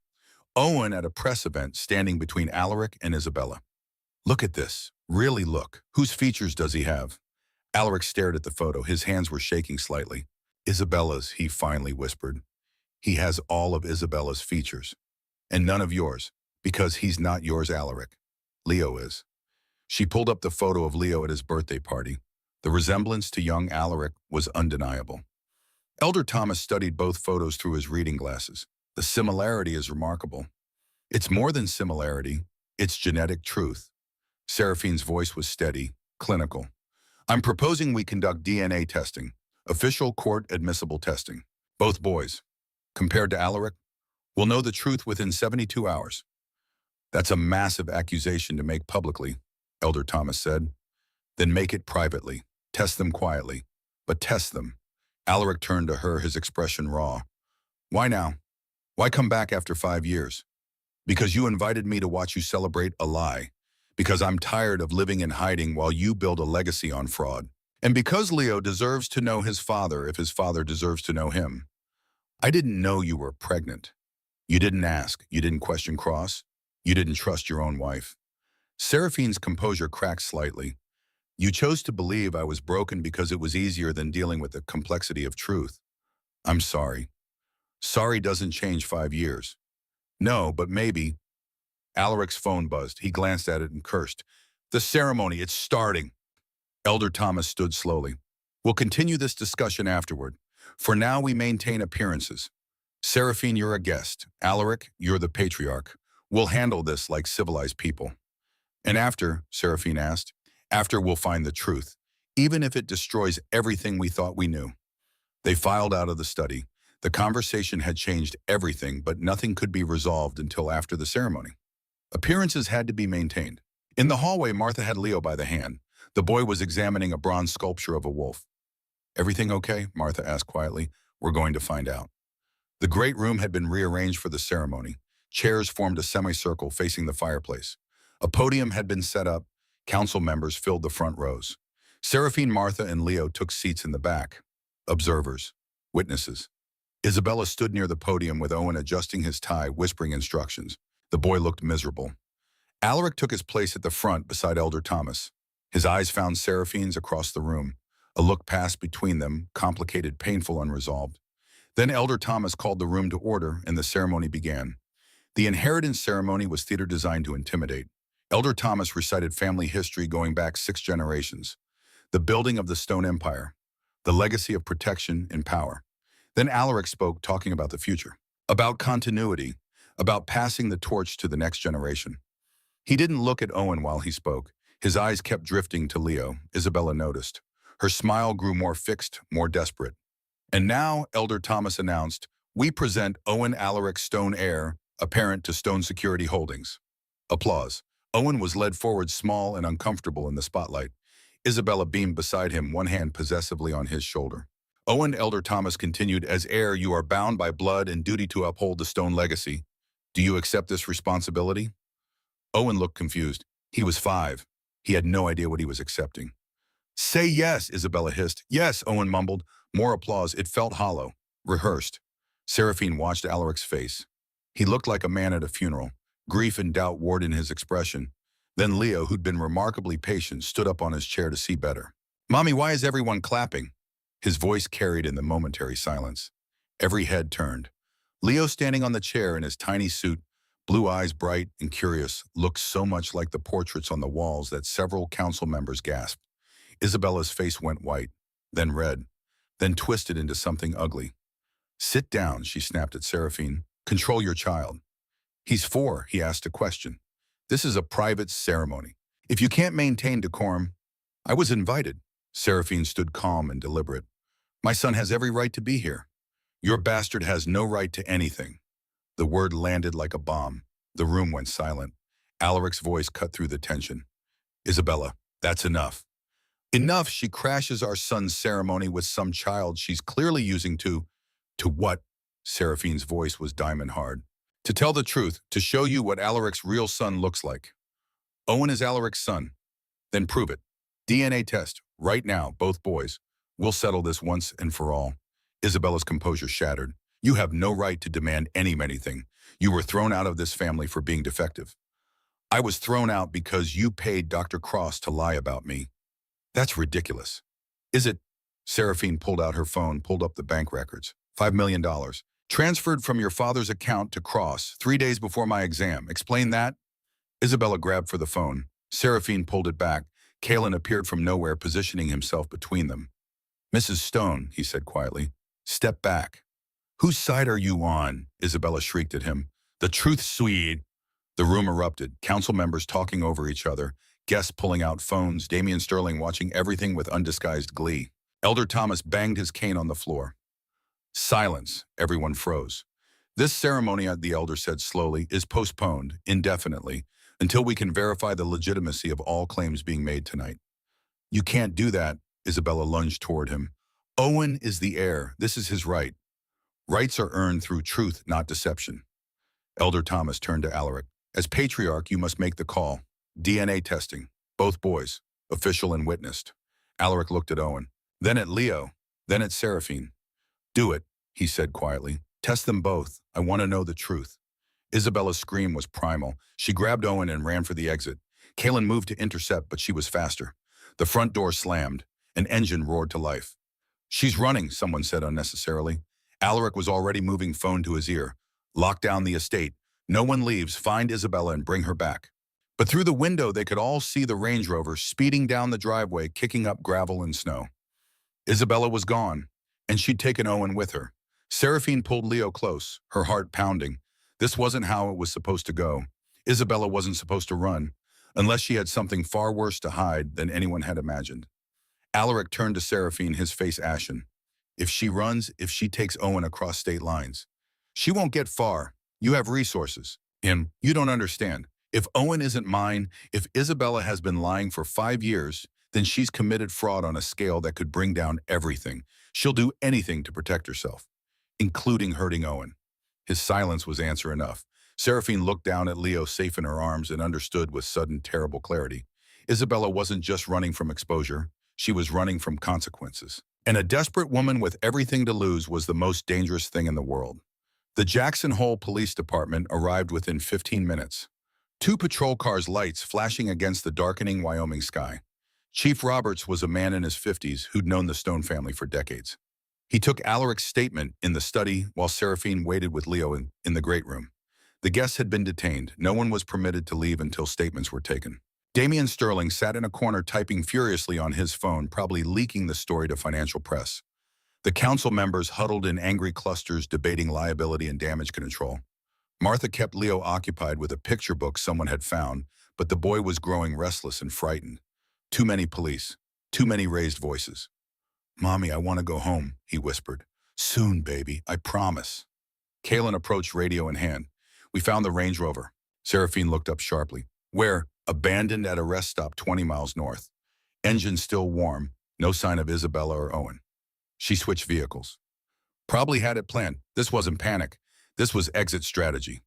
Owen at a press event standing between Alaric and Isabella. Look at this. Really look. Whose features does he have? Alaric stared at the photo. His hands were shaking slightly. Isabella's, he finally whispered. He has all of Isabella's features. And none of yours, because he's not yours, Alaric. Leo is. She pulled up the photo of Leo at his birthday party. The resemblance to young Alaric was undeniable. Elder Thomas studied both photos through his reading glasses. The similarity is remarkable. It's more than similarity, it's genetic truth. Seraphine's voice was steady, clinical. I'm proposing we conduct DNA testing, official court-admissible testing. Both boys. Compared to Alaric, we'll know the truth within 72 hours. That's a massive accusation to make publicly, Elder Thomas said. Then make it privately. Test them quietly. But test them. Alaric turned to her, his expression raw. Why now? Why come back after 5 years? Because you invited me to watch you celebrate a lie. Because I'm tired of living in hiding while you build a legacy on fraud. And because Leo deserves to know his father if his father deserves to know him. I didn't know you were pregnant. You didn't ask. You didn't question Cross. You didn't trust your own wife. Seraphine's composure cracked slightly. You chose to believe I was broken because it was easier than dealing with the complexity of truth. I'm sorry. Sorry doesn't change 5 years. No, but maybe. Alaric's phone buzzed. He glanced at it and cursed. The ceremony, it's starting. Elder Thomas stood slowly. We'll continue this discussion afterward. For now, we maintain appearances. Seraphine, you're a guest. Alaric, you're the patriarch. We'll handle this like civilized people. And after, Seraphine asked, after we'll find the truth, even if it destroys everything we thought we knew. They filed out of the study. The conversation had changed everything, but nothing could be resolved until after the ceremony. Appearances had to be maintained. In the hallway, Martha had Leo by the hand. The boy was examining a bronze sculpture of a wolf. Everything okay? Martha asked quietly. We're going to find out. The great room had been rearranged for the ceremony. Chairs formed a semicircle facing the fireplace. A podium had been set up. Council members filled the front rows. Seraphine, Martha, and Leo took seats in the back. Observers. Witnesses. Isabella stood near the podium with Owen adjusting his tie, whispering instructions. The boy looked miserable. Alaric took his place at the front beside Elder Thomas. His eyes found Seraphine's across the room. A look passed between them, complicated, painful, unresolved. Then Elder Thomas called the room to order, and the ceremony began. The inheritance ceremony was theater designed to intimidate. Elder Thomas recited family history going back 6 generations. The building of the Stone Empire. The legacy of protection and power. Then Alaric spoke, talking about the future. About continuity. About passing the torch to the next generation. He didn't look at Owen while he spoke. His eyes kept drifting to Leo, Isabella noticed. Her smile grew more fixed, more desperate. And now, Elder Thomas announced, we present Owen Alaric Stone Heir, apparent to Stone Security Holdings. Applause. Owen was led forward small and uncomfortable in the spotlight. Isabella beamed beside him, one hand possessively on his shoulder. Owen, Elder Thomas continued, as heir, you are bound by blood and duty to uphold the Stone legacy. Do you accept this responsibility? Owen looked confused. He was 5. He had no idea what he was accepting. Say yes, Isabella hissed. Yes, Owen mumbled. More applause. It felt hollow, rehearsed. Seraphine watched Alaric's face. He looked like a man at a funeral, Grief and doubt wore in his expression. Then Leo, who'd been remarkably patient, stood up on his chair to see better. "Mommy, why is everyone clapping?" His voice carried in the momentary silence. Every head turned. Leo, standing on the chair in his tiny suit, blue eyes bright and curious, looked so much like the portraits on the walls that several council members gasped. Isabella's face went white, then red, then twisted into something ugly. "Sit down," she snapped at Seraphine. "Control your child." "He's 4, he asked a question. "This is a private ceremony. If you can't maintain decorum—" "I was invited." Seraphine stood calm and deliberate. "My son has every right to be here." "Your bastard has no right to anything." The word landed like a bomb. The room went silent. Alaric's voice cut through the tension. "Isabella, that's enough." "Enough, she crashes our son's ceremony with some child she's clearly using to—" "To what?" Seraphine's voice was diamond hard. "To tell the truth, to show you what Alaric's real son looks like." "Owen is Alaric's son." "Then prove it. DNA test, right now, both boys. We'll settle this once and for all." Isabella's composure shattered. "You have no right to demand anything. You were thrown out of this family for being defective." "I was thrown out because you paid Dr. Cross to lie about me." "That's ridiculous." "Is it?" Seraphine pulled out her phone, pulled up the bank records. $5 million. Transferred from your father's account to Cross 3 days before my exam. Explain that? Isabella grabbed for the phone. Seraphine pulled it back. Kalen appeared from nowhere, positioning himself between them. "Mrs. Stone," he said quietly, "step back." "Whose side are you on?" Isabella shrieked at him. "The truth, Swede." The room erupted, council members talking over each other, guests pulling out phones, Damian Sterling watching everything with undisguised glee. Elder Thomas banged his cane on the floor. "Silence," everyone froze. "This ceremony," the elder said slowly, "is postponed, indefinitely, until we can verify the legitimacy of all claims being made tonight." "You can't do that," Isabella lunged toward him. "Owen is the heir. This is his right. Rights are earned through truth, not deception." Elder Thomas turned to Alaric. "As patriarch, you must make the call. DNA testing. Both boys. Official and witnessed." Alaric looked at Owen, then at Leo, then at Seraphine. "Do it," he said quietly. "Test them both. I want to know the truth." Isabella's scream was primal. She grabbed Owen and ran for the exit. Kalen moved to intercept, but she was faster. The front door slammed. An engine roared to life. "She's running," someone said unnecessarily. Alaric was already moving phone to his ear. "Lock down the estate. No one leaves. Find Isabella and bring her back." But through the window, they could all see the Range Rover speeding down the driveway, kicking up gravel and snow. Isabella was gone, and she'd taken Owen with her. Seraphine pulled Leo close, her heart pounding. This wasn't how it was supposed to go. Isabella wasn't supposed to run, unless she had something far worse to hide than anyone had imagined. Alaric turned to Seraphine, his face ashen. "If she runs, if she takes Owen across state lines, she won't get far. You have resources. And you don't understand. If Owen isn't mine, if Isabella has been lying for 5 years, then she's committed fraud on a scale that could bring down everything. She'll do anything to protect herself, including hurting Owen." His silence was answer enough. Seraphine looked down at Leo, safe in her arms, and understood with sudden, terrible clarity. Isabella wasn't just running from exposure. She was running from consequences. And a desperate woman with everything to lose was the most dangerous thing in the world. The Jackson Hole Police Department arrived within 15 minutes. 2 patrol cars' lights flashing against the darkening Wyoming sky. Chief Roberts was a man in his 50s who'd known the Stone family for decades. He took Alaric's statement in the study while Seraphine waited with Leo in the great room. The guests had been detained. No one was permitted to leave until statements were taken. Damian Sterling sat in a corner typing furiously on his phone, probably leaking the story to financial press. The council members huddled in angry clusters debating liability and damage control. Martha kept Leo occupied with a picture book someone had found, but the boy was growing restless and frightened. Too many police. Too many raised voices. "Mommy, I want to go home," he whispered. "Soon, baby, I promise." Kalen approached, radio in hand. "We found the Range Rover." Seraphine looked up sharply. "Where?" "Abandoned at a rest stop 20 miles north. Engine still warm. No sign of Isabella or Owen." She switched vehicles. "Probably had it planned. This wasn't panic. This was exit strategy."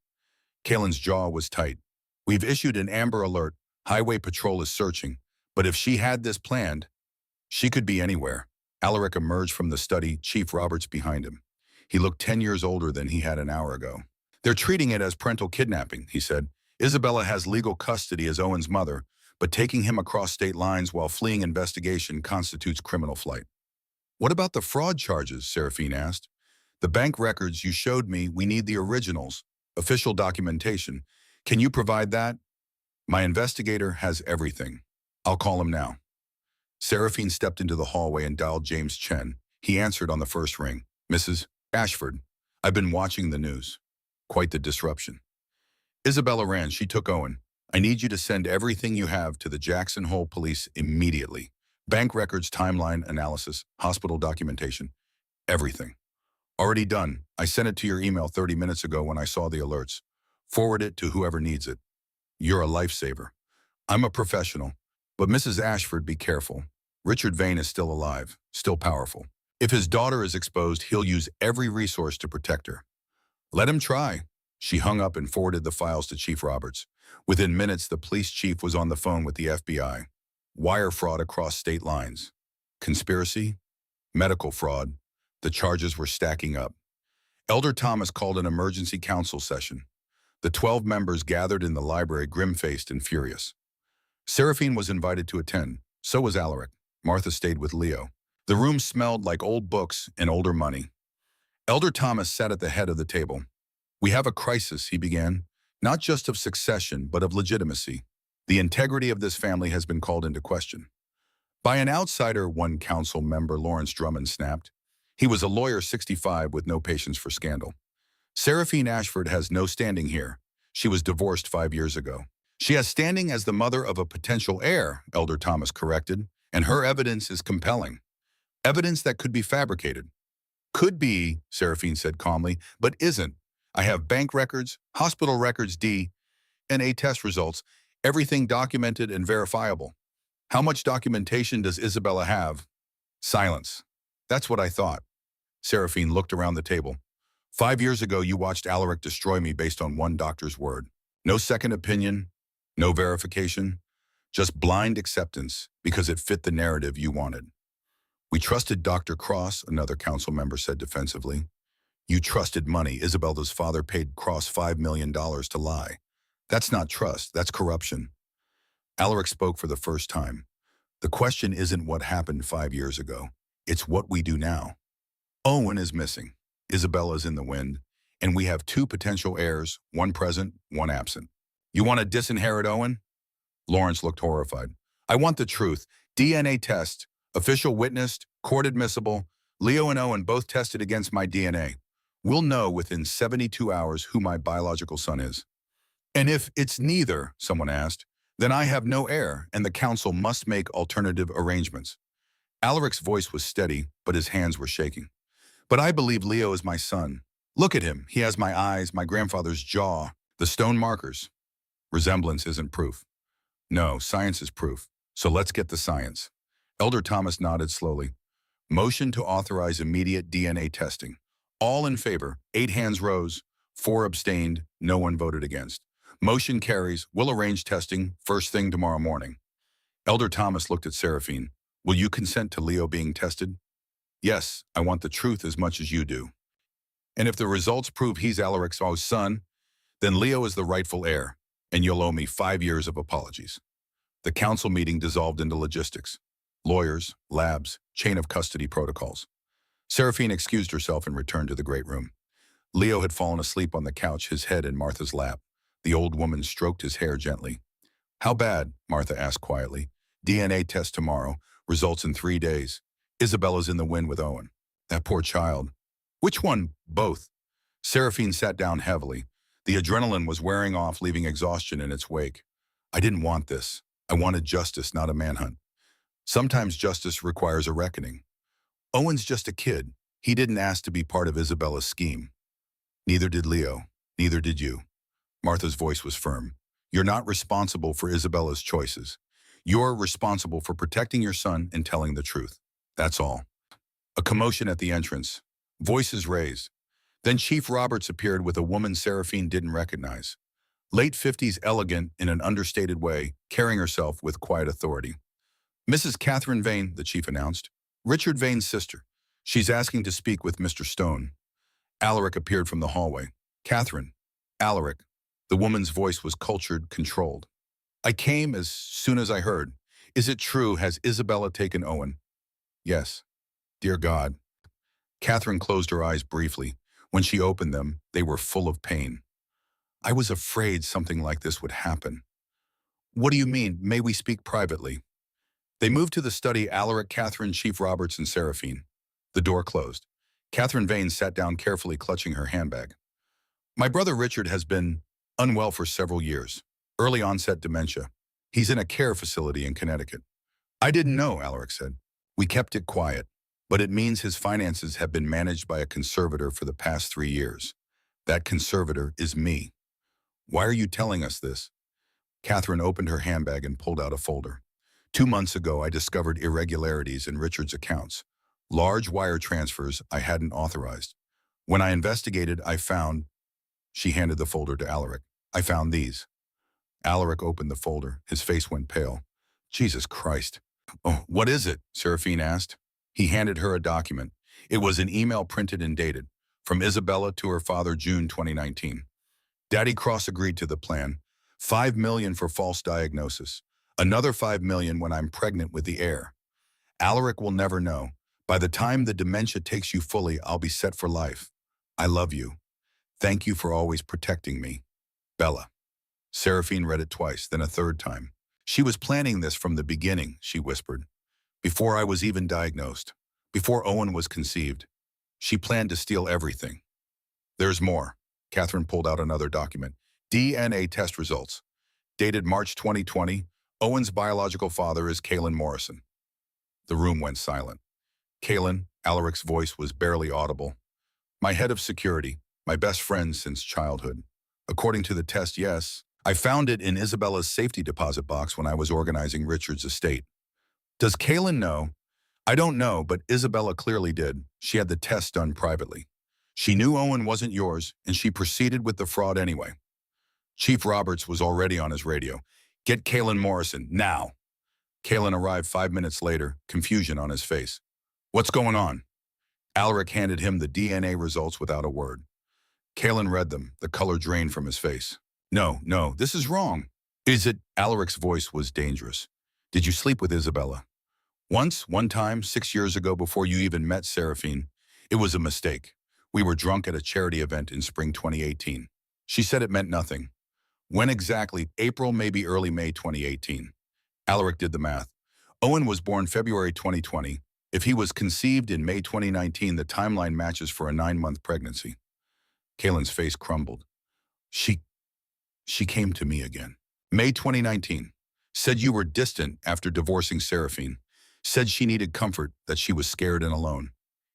Kalen's jaw was tight. "We've issued an Amber Alert. Highway Patrol is searching. But if she had this planned, she could be anywhere." Alaric emerged from the study, Chief Roberts behind him. He looked 10 years older than he had an hour ago. "They're treating it as parental kidnapping," he said. Isabella has legal custody as Owen's mother, but taking him across state lines while fleeing investigation constitutes criminal flight. What about the fraud charges? Seraphine asked. The bank records you showed me, we need the originals, official documentation. Can you provide that? My investigator has everything. I'll call him now. Seraphine stepped into the hallway and dialed James Chen. He answered on the first ring. Mrs. Ashford, I've been watching the news. Quite the disruption. Isabella ran. She took Owen. I need you to send everything you have to the Jackson Hole police immediately. Bank records, timeline, analysis, hospital documentation, everything. Already done. I sent it to your email 30 minutes ago when I saw the alerts. Forward it to whoever needs it. You're a lifesaver. I'm a professional. But Mrs. Ashford, be careful. Richard Vane is still alive, still powerful. If his daughter is exposed, he'll use every resource to protect her. Let him try. She hung up and forwarded the files to Chief Roberts. Within minutes, the police chief was on the phone with the FBI. Wire fraud across state lines. Conspiracy. Medical fraud. The charges were stacking up. Elder Thomas called an emergency council session. The 12 members gathered in the library, grim-faced and furious. Seraphine was invited to attend. So was Alaric. Martha stayed with Leo. The room smelled like old books and older money. Elder Thomas sat at the head of the table. We have a crisis, he began, not just of succession, but of legitimacy. The integrity of this family has been called into question. By an outsider, one council member, Lawrence Drummond, snapped. He was a lawyer 65 with no patience for scandal. Seraphine Ashford has no standing here. She was divorced 5 years ago. She has standing as the mother of a potential heir, Elder Thomas corrected, and her evidence is compelling. Evidence that could be fabricated. Could be, Seraphine said calmly, but isn't. I have bank records, hospital records, DNA test results, everything documented and verifiable. How much documentation does Isabella have? Silence. That's what I thought. Seraphine looked around the table. 5 years ago, you watched Alaric destroy me based on one doctor's word. No second opinion, no verification, just blind acceptance because it fit the narrative you wanted. We trusted Dr. Cross, another council member said defensively. You trusted money. Isabella's father paid Cross $5 million to lie. That's not trust, that's corruption. Alaric spoke for the first time. The question isn't what happened 5 years ago. It's what we do now. Owen is missing. Isabella's in the wind. And we have 2 potential heirs, one present, one absent. You want to disinherit Owen? Lawrence looked horrified. I want the truth. DNA test, official witnessed, court admissible. Leo and Owen both tested against my DNA. We'll know within 72 hours who my biological son is. And if it's neither, someone asked, then I have no heir and the council must make alternative arrangements. Alaric's voice was steady, but his hands were shaking. But I believe Leo is my son. Look at him. He has my eyes, my grandfather's jaw, the stone markers. Resemblance isn't proof. No, science is proof. So let's get the science. Elder Thomas nodded slowly. Motion to authorize immediate DNA testing. All in favor. 8 hands rose. 4 abstained. No one voted against. Motion carries. We'll arrange testing first thing tomorrow morning. Elder Thomas looked at Seraphine. Will you consent to Leo being tested? Yes, I want the truth as much as you do. And if the results prove he's Alaric's son, then Leo is the rightful heir, and you'll owe me 5 years of apologies. The council meeting dissolved into logistics. Lawyers, labs, chain of custody protocols. Seraphine excused herself and returned to the great room. Leo had fallen asleep on the couch, his head in Martha's lap. The old woman stroked his hair gently. How bad? Martha asked quietly. DNA test tomorrow. Results in 3 days. Isabella's in the wind with Owen. That poor child. Which one? Both. Seraphine sat down heavily. The adrenaline was wearing off, leaving exhaustion in its wake. I didn't want this. I wanted justice, not a manhunt. Sometimes justice requires a reckoning. Owen's just a kid. He didn't ask to be part of Isabella's scheme. Neither did Leo. Neither did you. Martha's voice was firm. You're not responsible for Isabella's choices. You're responsible for protecting your son and telling the truth. That's all. A commotion at the entrance. Voices raised. Then Chief Roberts appeared with a woman Seraphine didn't recognize. Late 50s, elegant in an understated way, carrying herself with quiet authority. Mrs. Catherine Vane, the chief announced. Richard Vane's sister. She's asking to speak with Mr. Stone. Alaric appeared from the hallway. Catherine. Alaric. The woman's voice was cultured, controlled. I came as soon as I heard. Is it true? Has Isabella taken Owen? Yes. Dear God. Catherine closed her eyes briefly. When she opened them, they were full of pain. I was afraid something like this would happen. What do you mean? May we speak privately? They moved to the study. Alaric, Catherine, Chief Roberts, and Seraphine. The door closed. Catherine Vane sat down carefully, clutching her handbag. My brother Richard has been unwell for several years. Early onset dementia. He's in a care facility in Connecticut. I didn't know, Alaric said. We kept it quiet, but it means his finances have been managed by a conservator for the past 3 years. That conservator is me. Why are you telling us this? Catherine opened her handbag and pulled out a folder. 2 months ago, I discovered irregularities in Richard's accounts. Large wire transfers I hadn't authorized. When I investigated, I found... She handed the folder to Alaric. I found these. Alaric opened the folder. His face went pale. Jesus Christ. Oh, what is it? Seraphine asked. He handed her a document. It was an email printed and dated. From Isabella to her father, June 2019. Daddy Cross agreed to the plan. $5 million for false diagnosis. Another $5 million when I'm pregnant with the heir. Alaric will never know. By the time the dementia takes you fully, I'll be set for life. I love you. Thank you for always protecting me. Bella. Seraphine read it twice, then a third time. She was planning this from the beginning, she whispered. Before I was even diagnosed. Before Owen was conceived. She planned to steal everything. There's more. Catherine pulled out another document. DNA test results. Dated March 2020, Owen's biological father is Kalen Morrison. The room went silent. Kalen, Alaric's voice was barely audible. My head of security, my best friend since childhood. According to the test, yes. I found it in Isabella's safety deposit box when I was organizing Richard's estate. Does Kalen know? I don't know, but Isabella clearly did. She had the test done privately. She knew Owen wasn't yours, and she proceeded with the fraud anyway. Chief Roberts was already on his radio. Get Kalen Morrison, now. Kalen arrived 5 minutes later, confusion on his face. What's going on? Alaric handed him the DNA results without a word. Kalen read them, the color drained from his face. No, this is wrong. Is it? Alaric's voice was dangerous. Did you sleep with Isabella? Once, one time, 6 years ago before you even met Seraphine. It was a mistake. We were drunk at a charity event in spring 2018. She said it meant nothing. When exactly? April, maybe early May 2018. Alaric did the math. Owen was born February 2020. If he was conceived in May 2019, the timeline matches for a 9-month pregnancy. Kalen's face crumbled. She came to me again. May 2019. Said you were distant after divorcing Seraphine. Said she needed comfort, that she was scared and alone.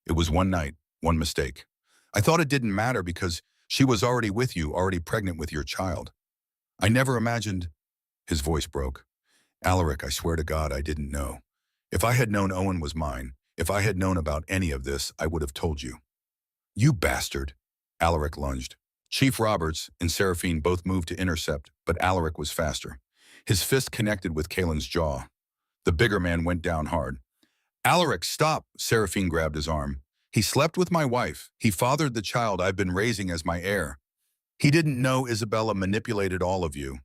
It was one night, one mistake. I thought it didn't matter because she was already with you, already pregnant with your child. I never imagined... His voice broke. Alaric, I swear to God I didn't know. If I had known Owen was mine, if I had known about any of this, I would have told you. You bastard. Alaric lunged. Chief Roberts and Seraphine both moved to intercept, but Alaric was faster. His fist connected with Kalen's jaw. The bigger man went down hard. Alaric, stop! Seraphine grabbed his arm. He slept with my wife. He fathered the child I've been raising as my heir. He didn't know Isabella manipulated all of you.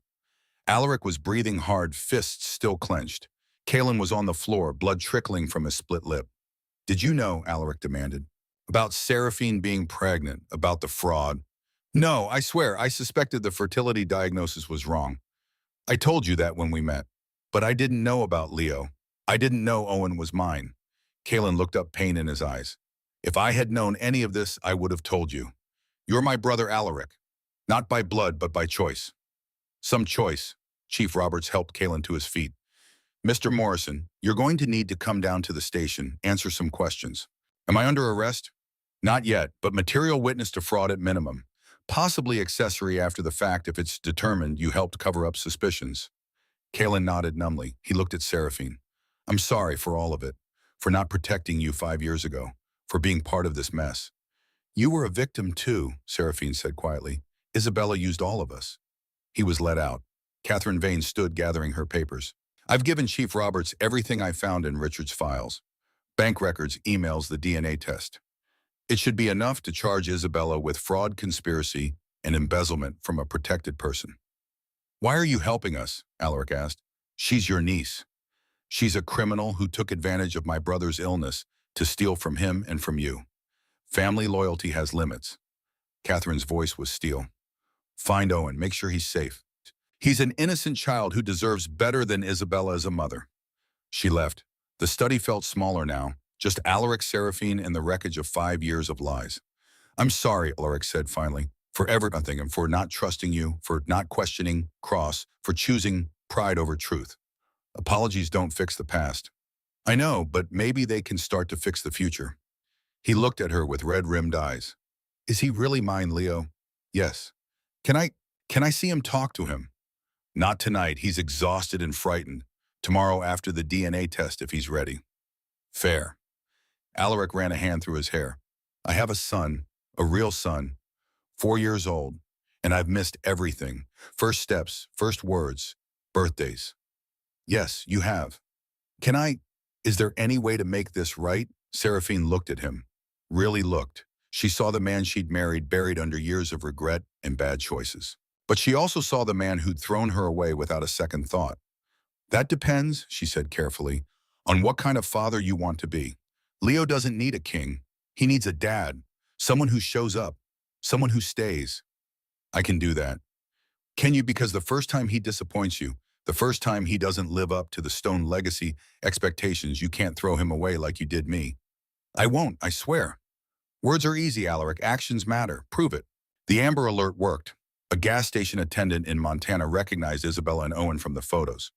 Alaric was breathing hard, fists still clenched. Kalen was on the floor, blood trickling from his split lip. Did you know, Alaric demanded, about Seraphine being pregnant, about the fraud? No, I swear, I suspected the fertility diagnosis was wrong. I told you that when we met. But I didn't know about Leo. I didn't know Owen was mine. Kalen looked up, pain in his eyes. If I had known any of this, I would have told you. You're my brother Alaric. Not by blood, but by choice. Some choice. Chief Roberts helped Kalen to his feet. Mr. Morrison, you're going to need to come down to the station, answer some questions. Am I under arrest? Not yet, but material witness to fraud at minimum. Possibly accessory after the fact if it's determined you helped cover up suspicions. Kalen nodded numbly. He looked at Seraphine. I'm sorry for all of it, for not protecting you 5 years ago, for being part of this mess. You were a victim too, Seraphine said quietly. Isabella used all of us. He was let out. Catherine Vane stood gathering her papers. I've given Chief Roberts everything I found in Richard's files. Bank records, emails, the DNA test. It should be enough to charge Isabella with fraud, conspiracy, and embezzlement from a protected person. "Why are you helping us?" Alaric asked. "She's your niece. She's a criminal who took advantage of my brother's illness to steal from him and from you. Family loyalty has limits." Catherine's voice was steel. "Find Owen. Make sure he's safe. He's an innocent child who deserves better than Isabella as a mother." She left. The study felt smaller now, just Alaric, Seraphine, and the wreckage of 5 years of lies. "I'm sorry," Alaric said finally, "for everything and for not trusting you, for not questioning Cross, for choosing pride over truth. Apologies don't fix the past." "I know, but maybe they can start to fix the future." He looked at her with red-rimmed eyes. "Is he really mine, Leo?" "Yes." Can I see him, talk to him?" "Not tonight. He's exhausted and frightened. Tomorrow after the DNA test if he's ready." "Fair." Alaric ran a hand through his hair. "I have a son, a real son, 4 years old, and I've missed everything. First steps, first words, birthdays." "Yes, you have. Is there any way to make this right?" Seraphine looked at him. Really looked. She saw the man she'd married buried under years of regret and bad choices. But she also saw the man who'd thrown her away without a second thought. "That depends," she said carefully, "on what kind of father you want to be. Leo doesn't need a king. He needs a dad, someone who shows up, someone who stays." "I can do that." "Can you? Because the first time he disappoints you, the first time he doesn't live up to the Stone legacy expectations, you can't throw him away like you did me." "I won't, I swear." "Words are easy, Alaric. Actions matter. Prove it." The Amber Alert worked. A gas station attendant in Montana recognized Isabella and Owen from the photos.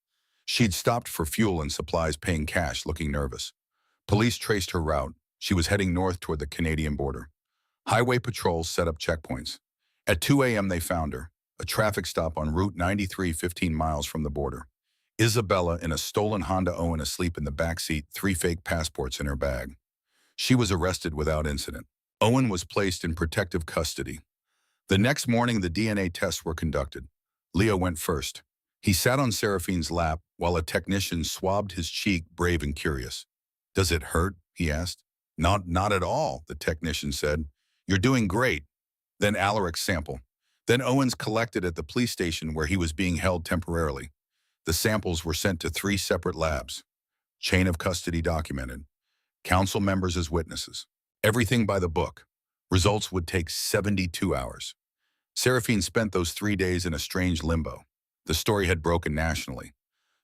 She'd stopped for fuel and supplies, paying cash, looking nervous. Police traced her route. She was heading north toward the Canadian border. Highway patrols set up checkpoints. At 2 a.m. they found her, a traffic stop on Route 93, 15 miles from the border. Isabella in a stolen Honda, Owen asleep in the back seat, 3 fake passports in her bag. She was arrested without incident. Owen was placed in protective custody. The next morning, the DNA tests were conducted. Leo went first. He sat on Seraphine's lap while a technician swabbed his cheek, brave and curious. "Does it hurt?" he asked. Not at all," the technician said. "You're doing great." Then Alaric's sample. Then Owen's collected at the police station where he was being held temporarily. The samples were sent to 3 separate labs. Chain of custody documented. Council members as witnesses. Everything by the book. Results would take 72 hours. Seraphine spent those 3 days in a strange limbo. The story had broken nationally.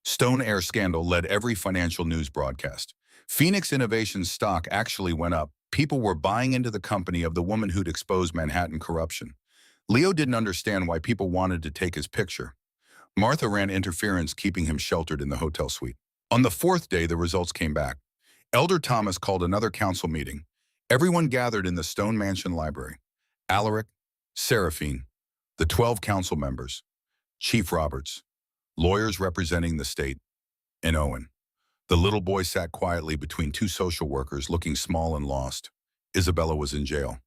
Stone Heir scandal led every financial news broadcast. Phoenix Innovations stock actually went up. People were buying into the company of the woman who'd exposed Manhattan corruption. Leo didn't understand why people wanted to take his picture. Martha ran interference, keeping him sheltered in the hotel suite. On the 4th day, the results came back. Elder Thomas called another council meeting. Everyone gathered in the Stone Mansion library. Alaric, Seraphine, the 12 council members, Chief Roberts, lawyers representing the state, and Owen. The little boy sat quietly between 2 social workers, looking small and lost. Isabella was in jail.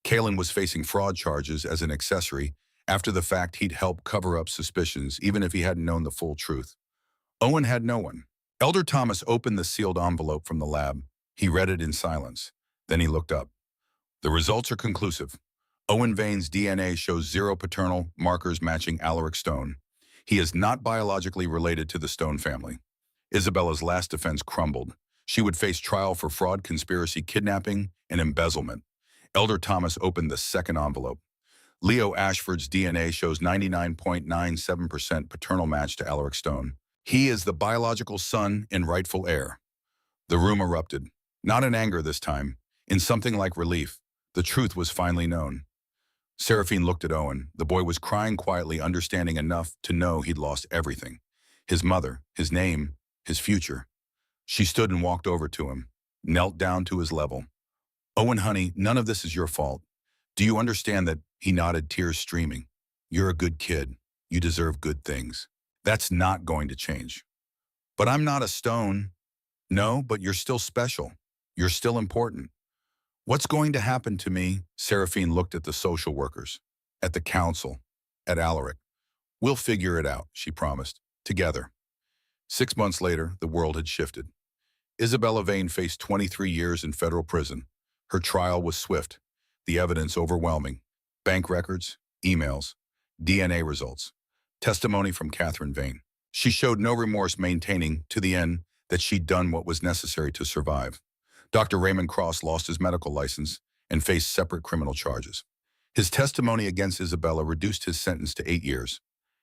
Kalen was facing fraud charges as an accessory. After the fact, he'd helped cover up suspicions, even if he hadn't known the full truth. Owen had no one. Elder Thomas opened the sealed envelope from the lab. He read it in silence. Then he looked up. "The results are conclusive. Owen Vane's DNA shows 0 paternal markers matching Alaric Stone. He is not biologically related to the Stone family." Isabella's last defense crumbled. She would face trial for fraud, conspiracy, kidnapping, and embezzlement. Elder Thomas opened the second envelope. Leo Ashford's DNA shows 99.97% paternal match to Alaric Stone. He is the biological son and rightful heir. The room erupted. Not in anger this time, in something like relief. The truth was finally known. Seraphine looked at Owen. The boy was crying quietly, understanding enough to know he'd lost everything. His mother, his name, his future. She stood and walked over to him, knelt down to his level. "Owen, honey, none of this is your fault. Do you understand that?" He nodded, tears streaming. "You're a good kid. You deserve good things. That's not going to change." "But I'm not a Stone." "No, but you're still special. You're still important." "What's going to happen to me?" Seraphine looked at the social workers, at the council, at Alaric. "We'll figure it out," she promised. "Together." 6 months later, the world had shifted. Isabella Vane faced 23 years in federal prison. Her trial was swift, the evidence overwhelming. Bank records, emails, DNA results, testimony from Catherine Vane. She showed no remorse, maintaining to the end that she'd done what was necessary to survive. Dr. Raymond Cross lost his medical license and faced separate criminal charges. His testimony against Isabella reduced his sentence to 8 years.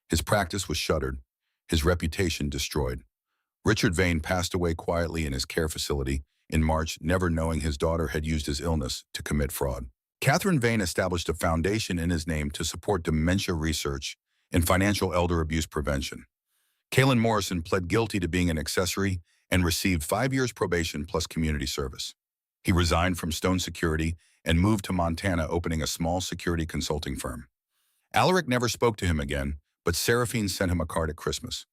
His practice was shuttered, his reputation destroyed. Richard Vane passed away quietly in his care facility in March, never knowing his daughter had used his illness to commit fraud. Catherine Vane established a foundation in his name to support dementia research and financial elder abuse prevention. Kalen Morrison pled guilty to being an accessory and received 5 years probation plus community service. He resigned from Stone Security and moved to Montana, opening a small security consulting firm. Alaric never spoke to him again, but Seraphine sent him a card at Christmas.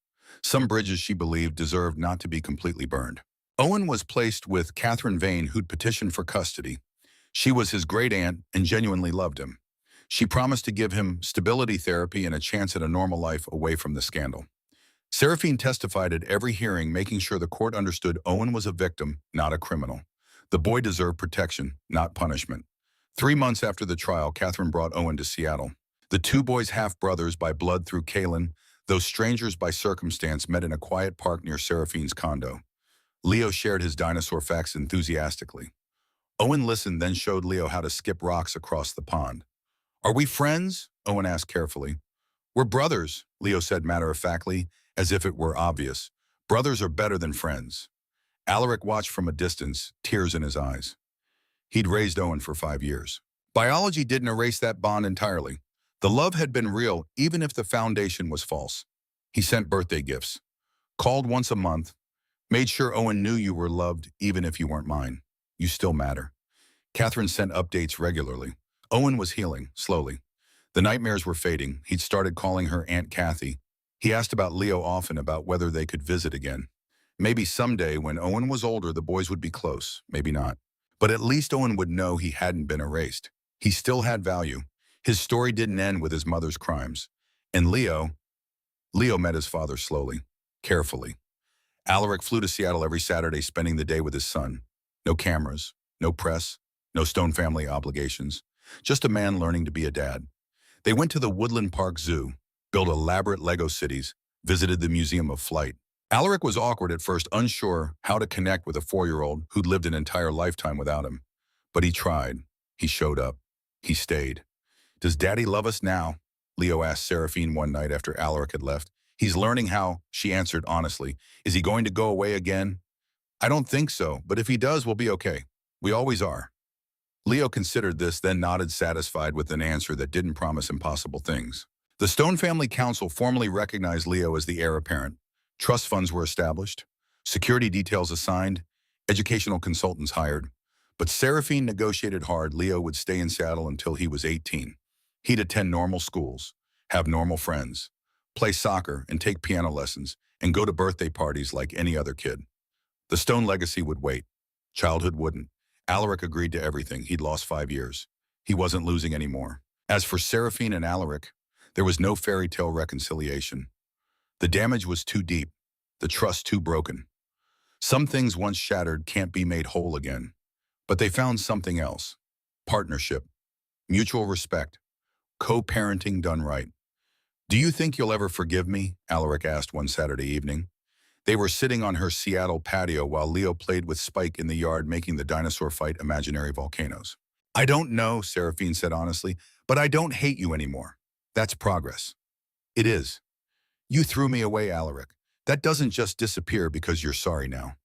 Some bridges, she believed, deserved not to be completely burned. Owen was placed with Catherine Vane, who'd petitioned for custody. She was his great aunt and genuinely loved him. She promised to give him stability therapy and a chance at a normal life away from the scandal. Seraphine testified at every hearing, making sure the court understood Owen was a victim, not a criminal. The boy deserved protection, not punishment. 3 months after the trial, Catherine brought Owen to Seattle. The two boys, half-brothers by blood through Kalen, though strangers by circumstance, met in a quiet park near Seraphine's condo. Leo shared his dinosaur facts enthusiastically. Owen listened, then showed Leo how to skip rocks across the pond. "Are we friends?" Owen asked carefully. "We're brothers," Leo said matter-of-factly, as if it were obvious. "Brothers are better than friends." Alaric watched from a distance, tears in his eyes. He'd raised Owen for 5 years. Biology didn't erase that bond entirely. The love had been real, even if the foundation was false. He sent birthday gifts, called once a month, made sure Owen knew you were loved even if you weren't mine. You still matter. Catherine sent updates regularly. Owen was healing, slowly. The nightmares were fading. He'd started calling her Aunt Kathy. He asked about Leo often, about whether they could visit again. Maybe someday, when Owen was older, the boys would be close. Maybe not. But at least Owen would know he hadn't been erased. He still had value. His story didn't end with his mother's crimes. And Leo met his father slowly, carefully. Alaric flew to Seattle every Saturday, spending the day with his son. No cameras, no press, no Stone family obligations. Just a man learning to be a dad. They went to the Woodland Park Zoo, built elaborate Lego cities, visited the Museum of Flight. Alaric was awkward at first, unsure how to connect with a 4-year-old who'd lived an entire lifetime without him. But he tried. He showed up. He stayed. "Does Daddy love us now?" Leo asked Seraphine one night after Alaric had left. "He's learning how," she answered honestly. "Is he going to go away again?" "I don't think so, but if he does, we'll be okay. We always are." Leo considered this, then nodded, satisfied with an answer that didn't promise impossible things. The Stone Family Council formally recognized Leo as the heir apparent. Trust funds were established, security details assigned, educational consultants hired. But Seraphine negotiated hard. Leo would stay in Seattle until he was 18. He'd attend normal schools, have normal friends, play soccer and take piano lessons, and go to birthday parties like any other kid. The Stone legacy would wait. Childhood wouldn't. Alaric agreed to everything. He'd lost 5 years. He wasn't losing anymore. As for Seraphine and Alaric, there was no fairy tale reconciliation. The damage was too deep, the trust too broken. Some things once shattered can't be made whole again. But they found something else. Partnership, mutual respect, co-parenting done right. "Do you think you'll ever forgive me?" Alaric asked one Saturday evening. They were sitting on her Seattle patio while Leo played with Spike in the yard, making the dinosaur fight imaginary volcanoes. "I don't know," Seraphine said honestly, "but I don't hate you anymore. That's progress." "It is. You threw me away, Alaric. That doesn't just disappear because you're sorry now."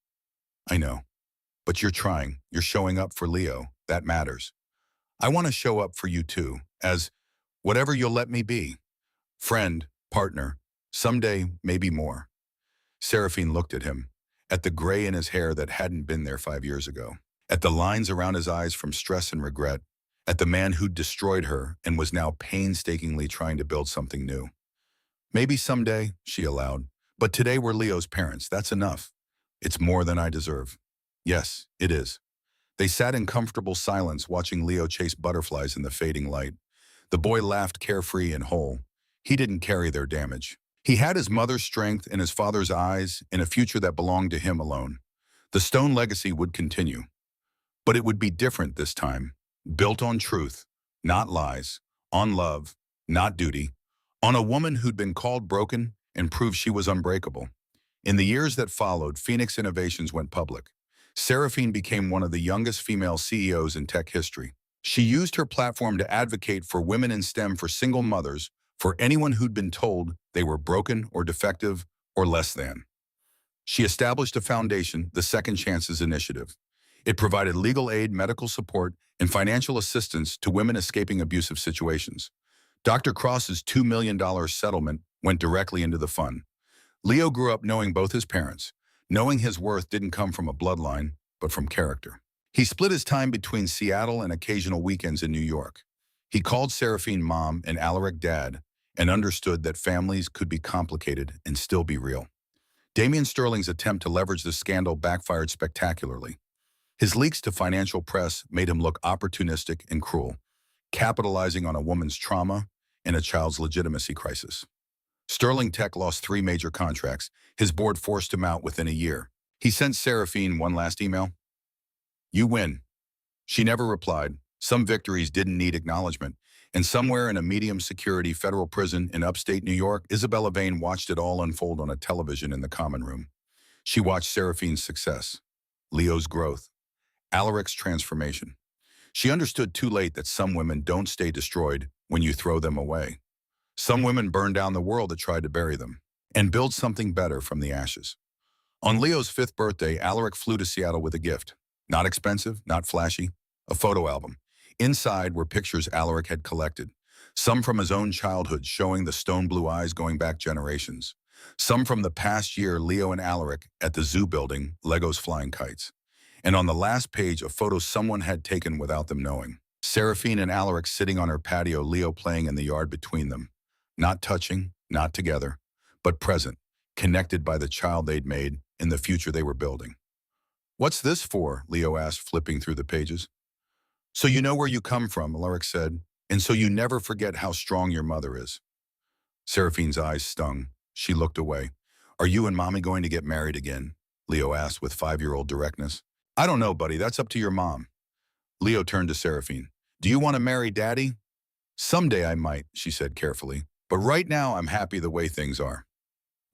"I know. But you're trying. You're showing up for Leo. That matters. I want to show up for you too, as whatever you'll let me be. Friend, partner, someday maybe more." Seraphine looked at him, at the gray in his hair that hadn't been there 5 years ago, at the lines around his eyes from stress and regret, at the man who'd destroyed her and was now painstakingly trying to build something new. "Maybe someday," she allowed, "but today we're Leo's parents. That's enough. It's more than I deserve." "Yes, it is." They sat in comfortable silence, watching Leo chase butterflies in the fading light. The boy laughed, carefree and whole. He didn't carry their damage. He had his mother's strength and his father's eyes in a future that belonged to him alone. The Stone legacy would continue. But it would be different this time, built on truth, not lies, on love, not duty, on a woman who'd been called broken and proved she was unbreakable. In the years that followed, Phoenix Innovations went public. Seraphine became one of the youngest female CEOs in tech history. She used her platform to advocate for women in STEM, for single mothers, for anyone who'd been told they were broken or defective or less than. She established a foundation, the Second Chances Initiative. It provided legal aid, medical support, and financial assistance to women escaping abusive situations. Dr. Cross's $2 million settlement went directly into the fund. Leo grew up knowing both his parents, knowing his worth didn't come from a bloodline, but from character. He split his time between Seattle and occasional weekends in New York. He called Seraphine mom and Alaric dad, and understood that families could be complicated and still be real. Damian Sterling's attempt to leverage the scandal backfired spectacularly. His leaks to financial press made him look opportunistic and cruel, capitalizing on a woman's trauma and a child's legitimacy crisis. Sterling Tech lost 3 major contracts. His board forced him out within a year. He sent Seraphine one last email. "You win." She never replied. Some victories didn't need acknowledgement. And somewhere in a medium-security federal prison in upstate New York, Isabella Vane watched it all unfold on a television in the common room. She watched Seraphine's success, Leo's growth, Alaric's transformation. She understood too late that some women don't stay destroyed when you throw them away. Some women burn down the world that tried to bury them and build something better from the ashes. On Leo's 5th birthday, Alaric flew to Seattle with a gift. Not expensive, not flashy, a photo album. Inside were pictures Alaric had collected, some from his own childhood showing the stone blue eyes going back generations, some from the past year Leo and Alaric at the zoo building, Legos flying kites. And on the last page, a photo someone had taken without them knowing. Seraphine and Alaric sitting on her patio, Leo playing in the yard between them. Not touching, not together, but present, connected by the child they'd made and the future they were building. "What's this for?" Leo asked, flipping through the pages. "So you know where you come from," Alaric said, "and so you never forget how strong your mother is." Seraphine's eyes stung. She looked away. "Are you and Mommy going to get married again?" Leo asked with 5-year-old directness. "I don't know, buddy. That's up to your mom." Leo turned to Seraphine. "Do you want to marry Daddy?" "Someday I might," she said carefully. "But right now I'm happy the way things are."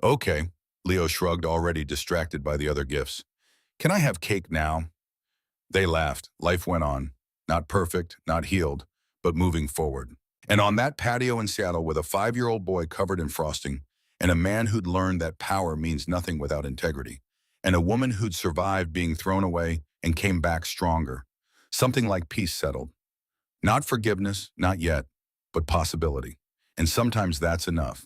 "Okay," Leo shrugged, already distracted by the other gifts. "Can I have cake now?" They laughed. Life went on. Not perfect, not healed, but moving forward. And on that patio in Seattle with a 5-year-old boy covered in frosting, and a man who'd learned that power means nothing without integrity, and a woman who'd survived being thrown away and came back stronger, something like peace settled. Not forgiveness, not yet, but possibility. And sometimes that's enough.